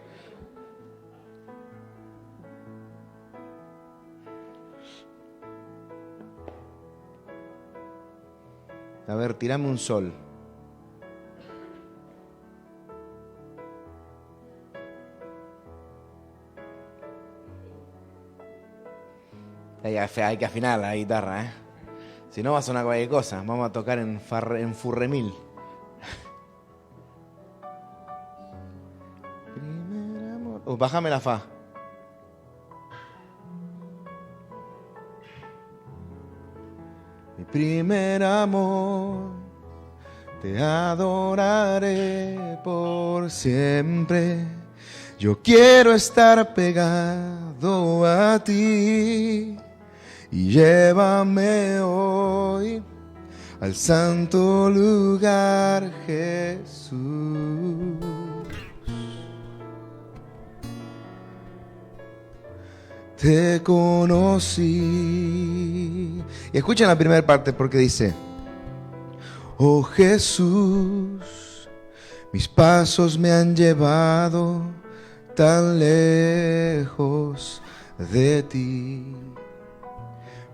A ver, tirame un sol. Hay que afinar la guitarra, ¿eh? Si no va a sonar cualquier cosa. Vamos a tocar en furremil. Bájame la fa. Mi primer amor, te adoraré por siempre. Yo quiero estar pegado a ti y llévame hoy al santo lugar, Jesús. Te conocí. Y escuchen la primera parte porque dice: oh Jesús, mis pasos me han llevado tan lejos de ti.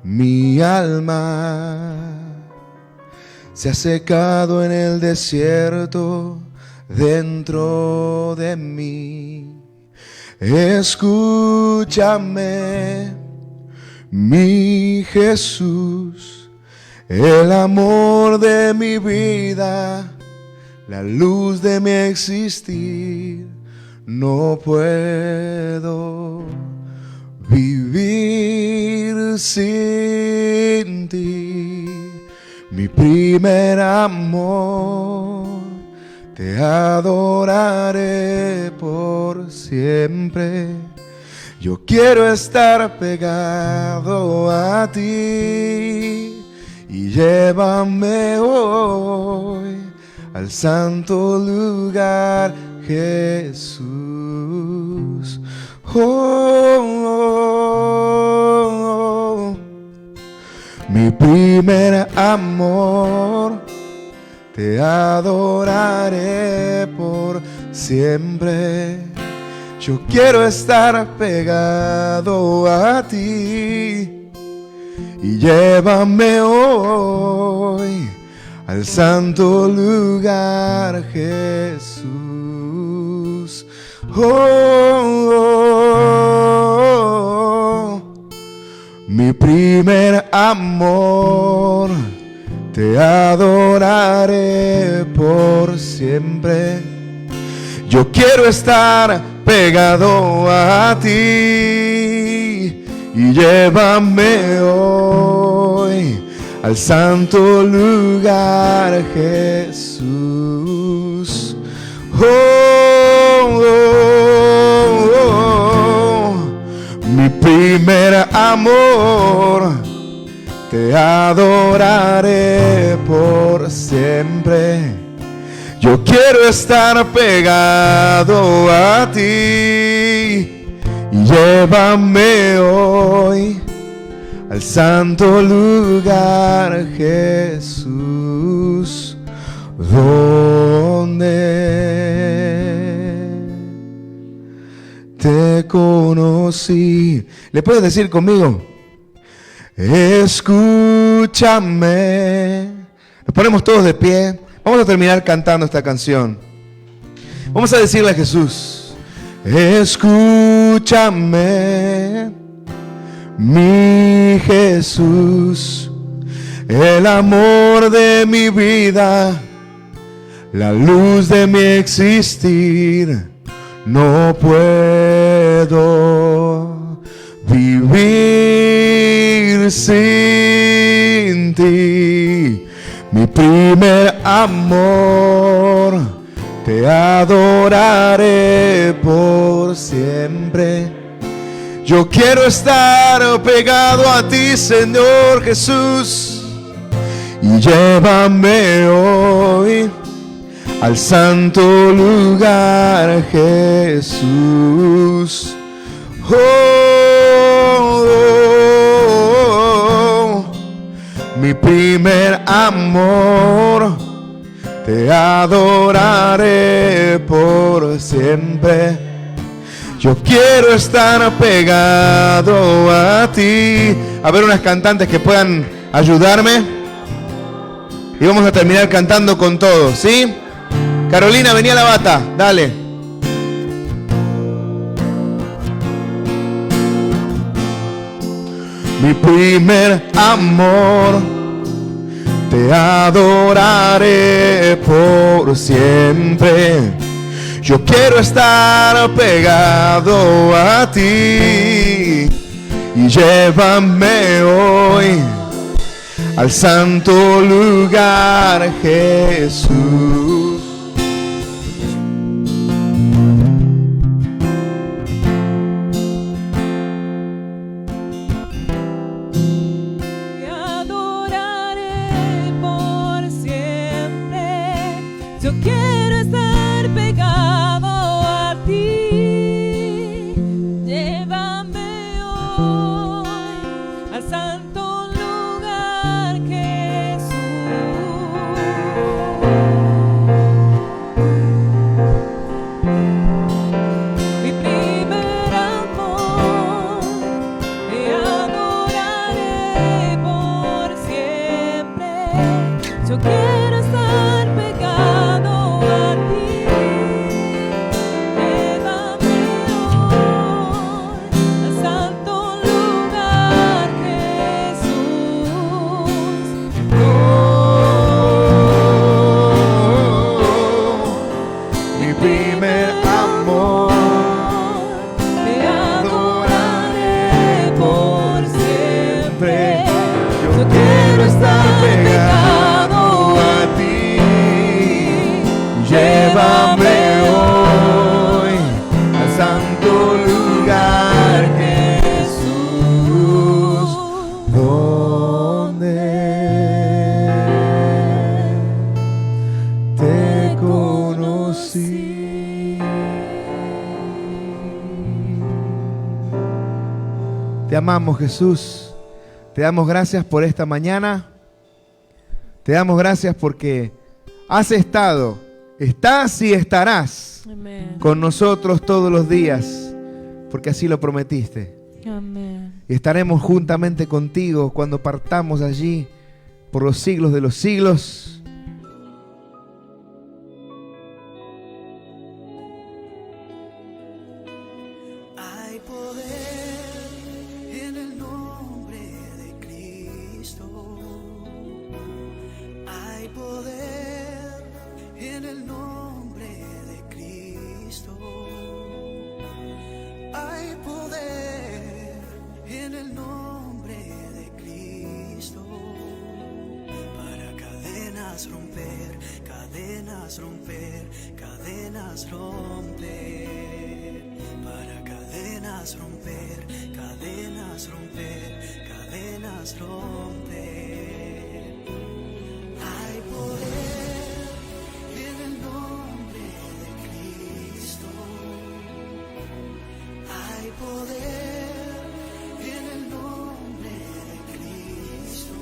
Mi alma se ha secado en el desierto dentro de mí. Escúchame, mi Jesús, el amor de mi vida, la luz de mi existir. No puedo vivir sin ti, mi primer amor. Te adoraré por siempre. Yo quiero estar pegado a ti y llévame hoy al santo lugar, Jesús. Mi primer amor, te adoraré por siempre. Yo quiero estar pegado a ti y llévame hoy al santo lugar, Jesús. Mi primer amor, te adoraré por siempre. Yo quiero estar pegado a ti y llévame hoy al santo lugar, Jesús. Mi primer amor, te adoraré por siempre. Yo quiero estar pegado a ti y llévame hoy al santo lugar, Jesús, donde te conocí. ¿Le puedes decir conmigo? Escúchame. Nos ponemos todos de pie. Vamos a terminar cantando esta canción. Vamos a decirle a Jesús: escúchame, mi Jesús, el amor de mi vida, la luz de mi existir. No puedo vivir sin ti, mi primer amor. Te adoraré por siempre. Yo quiero estar pegado a ti, Señor Jesús, y llévame hoy al santo lugar, Jesús. Mi primer amor, te adoraré por siempre. Yo quiero estar pegado a ti. A ver, unas cantantes que puedan ayudarme. Y vamos a terminar cantando con todos, ¿sí? Carolina, vení a la bata, dale. Mi primer amor, te adoraré por siempre. Yo quiero estar pegado a ti y llévame hoy al santo lugar, Jesús. Te adoraré por siempre. Yo quiero estar pegado a ti. Llévame hoy al santo lugar, Jesús. Mi primer amor, te adoraré Te amamos, Jesús. Te damos gracias por esta mañana. Te damos gracias porque has estado, estás y estarás Amén. con nosotros todos los días, porque así lo prometiste. Amén. Y estaremos juntamente contigo cuando partamos allí por los siglos de los siglos. Hay poder en el nombre de Cristo. Hay poder en el nombre de Cristo. Hay poder en el nombre de Cristo. Para cadenas romper, cadenas romper, cadenas romper. Para cadenas romper, cadenas romper, cadenas romper. Hay poder en el nombre de Cristo. Hay poder en el nombre de Cristo.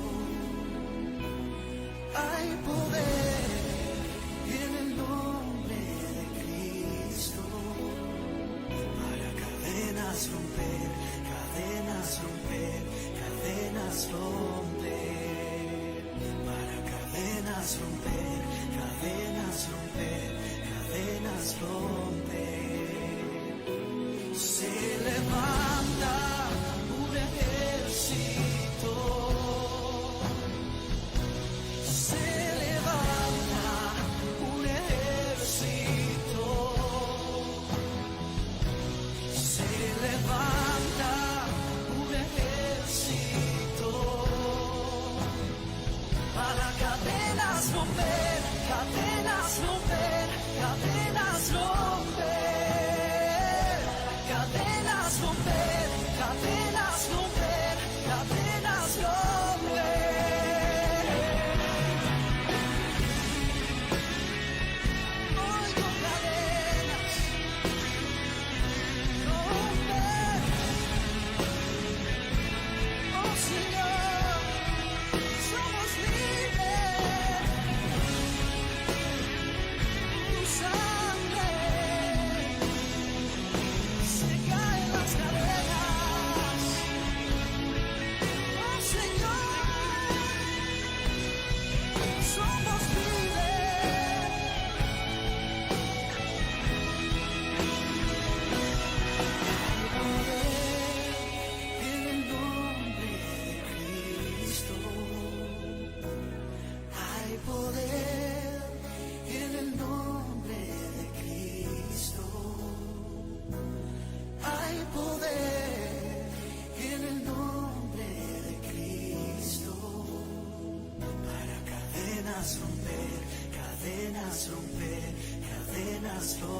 Hay poder en el nombre de Cristo. Para cadenas romper, cadenas romper, cadenas romper. Para cadenas romper, cadenas romper, cadenas romper. Se levanta un ejército. Se levanta un ejército. Se levanta un ejército para cadenas romper, cadenas romper, cadenas romper, cadenas romper, cadenas romper, cadenas romper. Oigo cadenas romper. Oh Señor, somos libres. Tu sangre se caen las cadenas. Oh Señor, somos libres. En el nombre de Cristo hay poder. En el nombre de Cristo hay poder. En el nombre de Cristo para cadenas romper, cadenas romper, cadenas romper.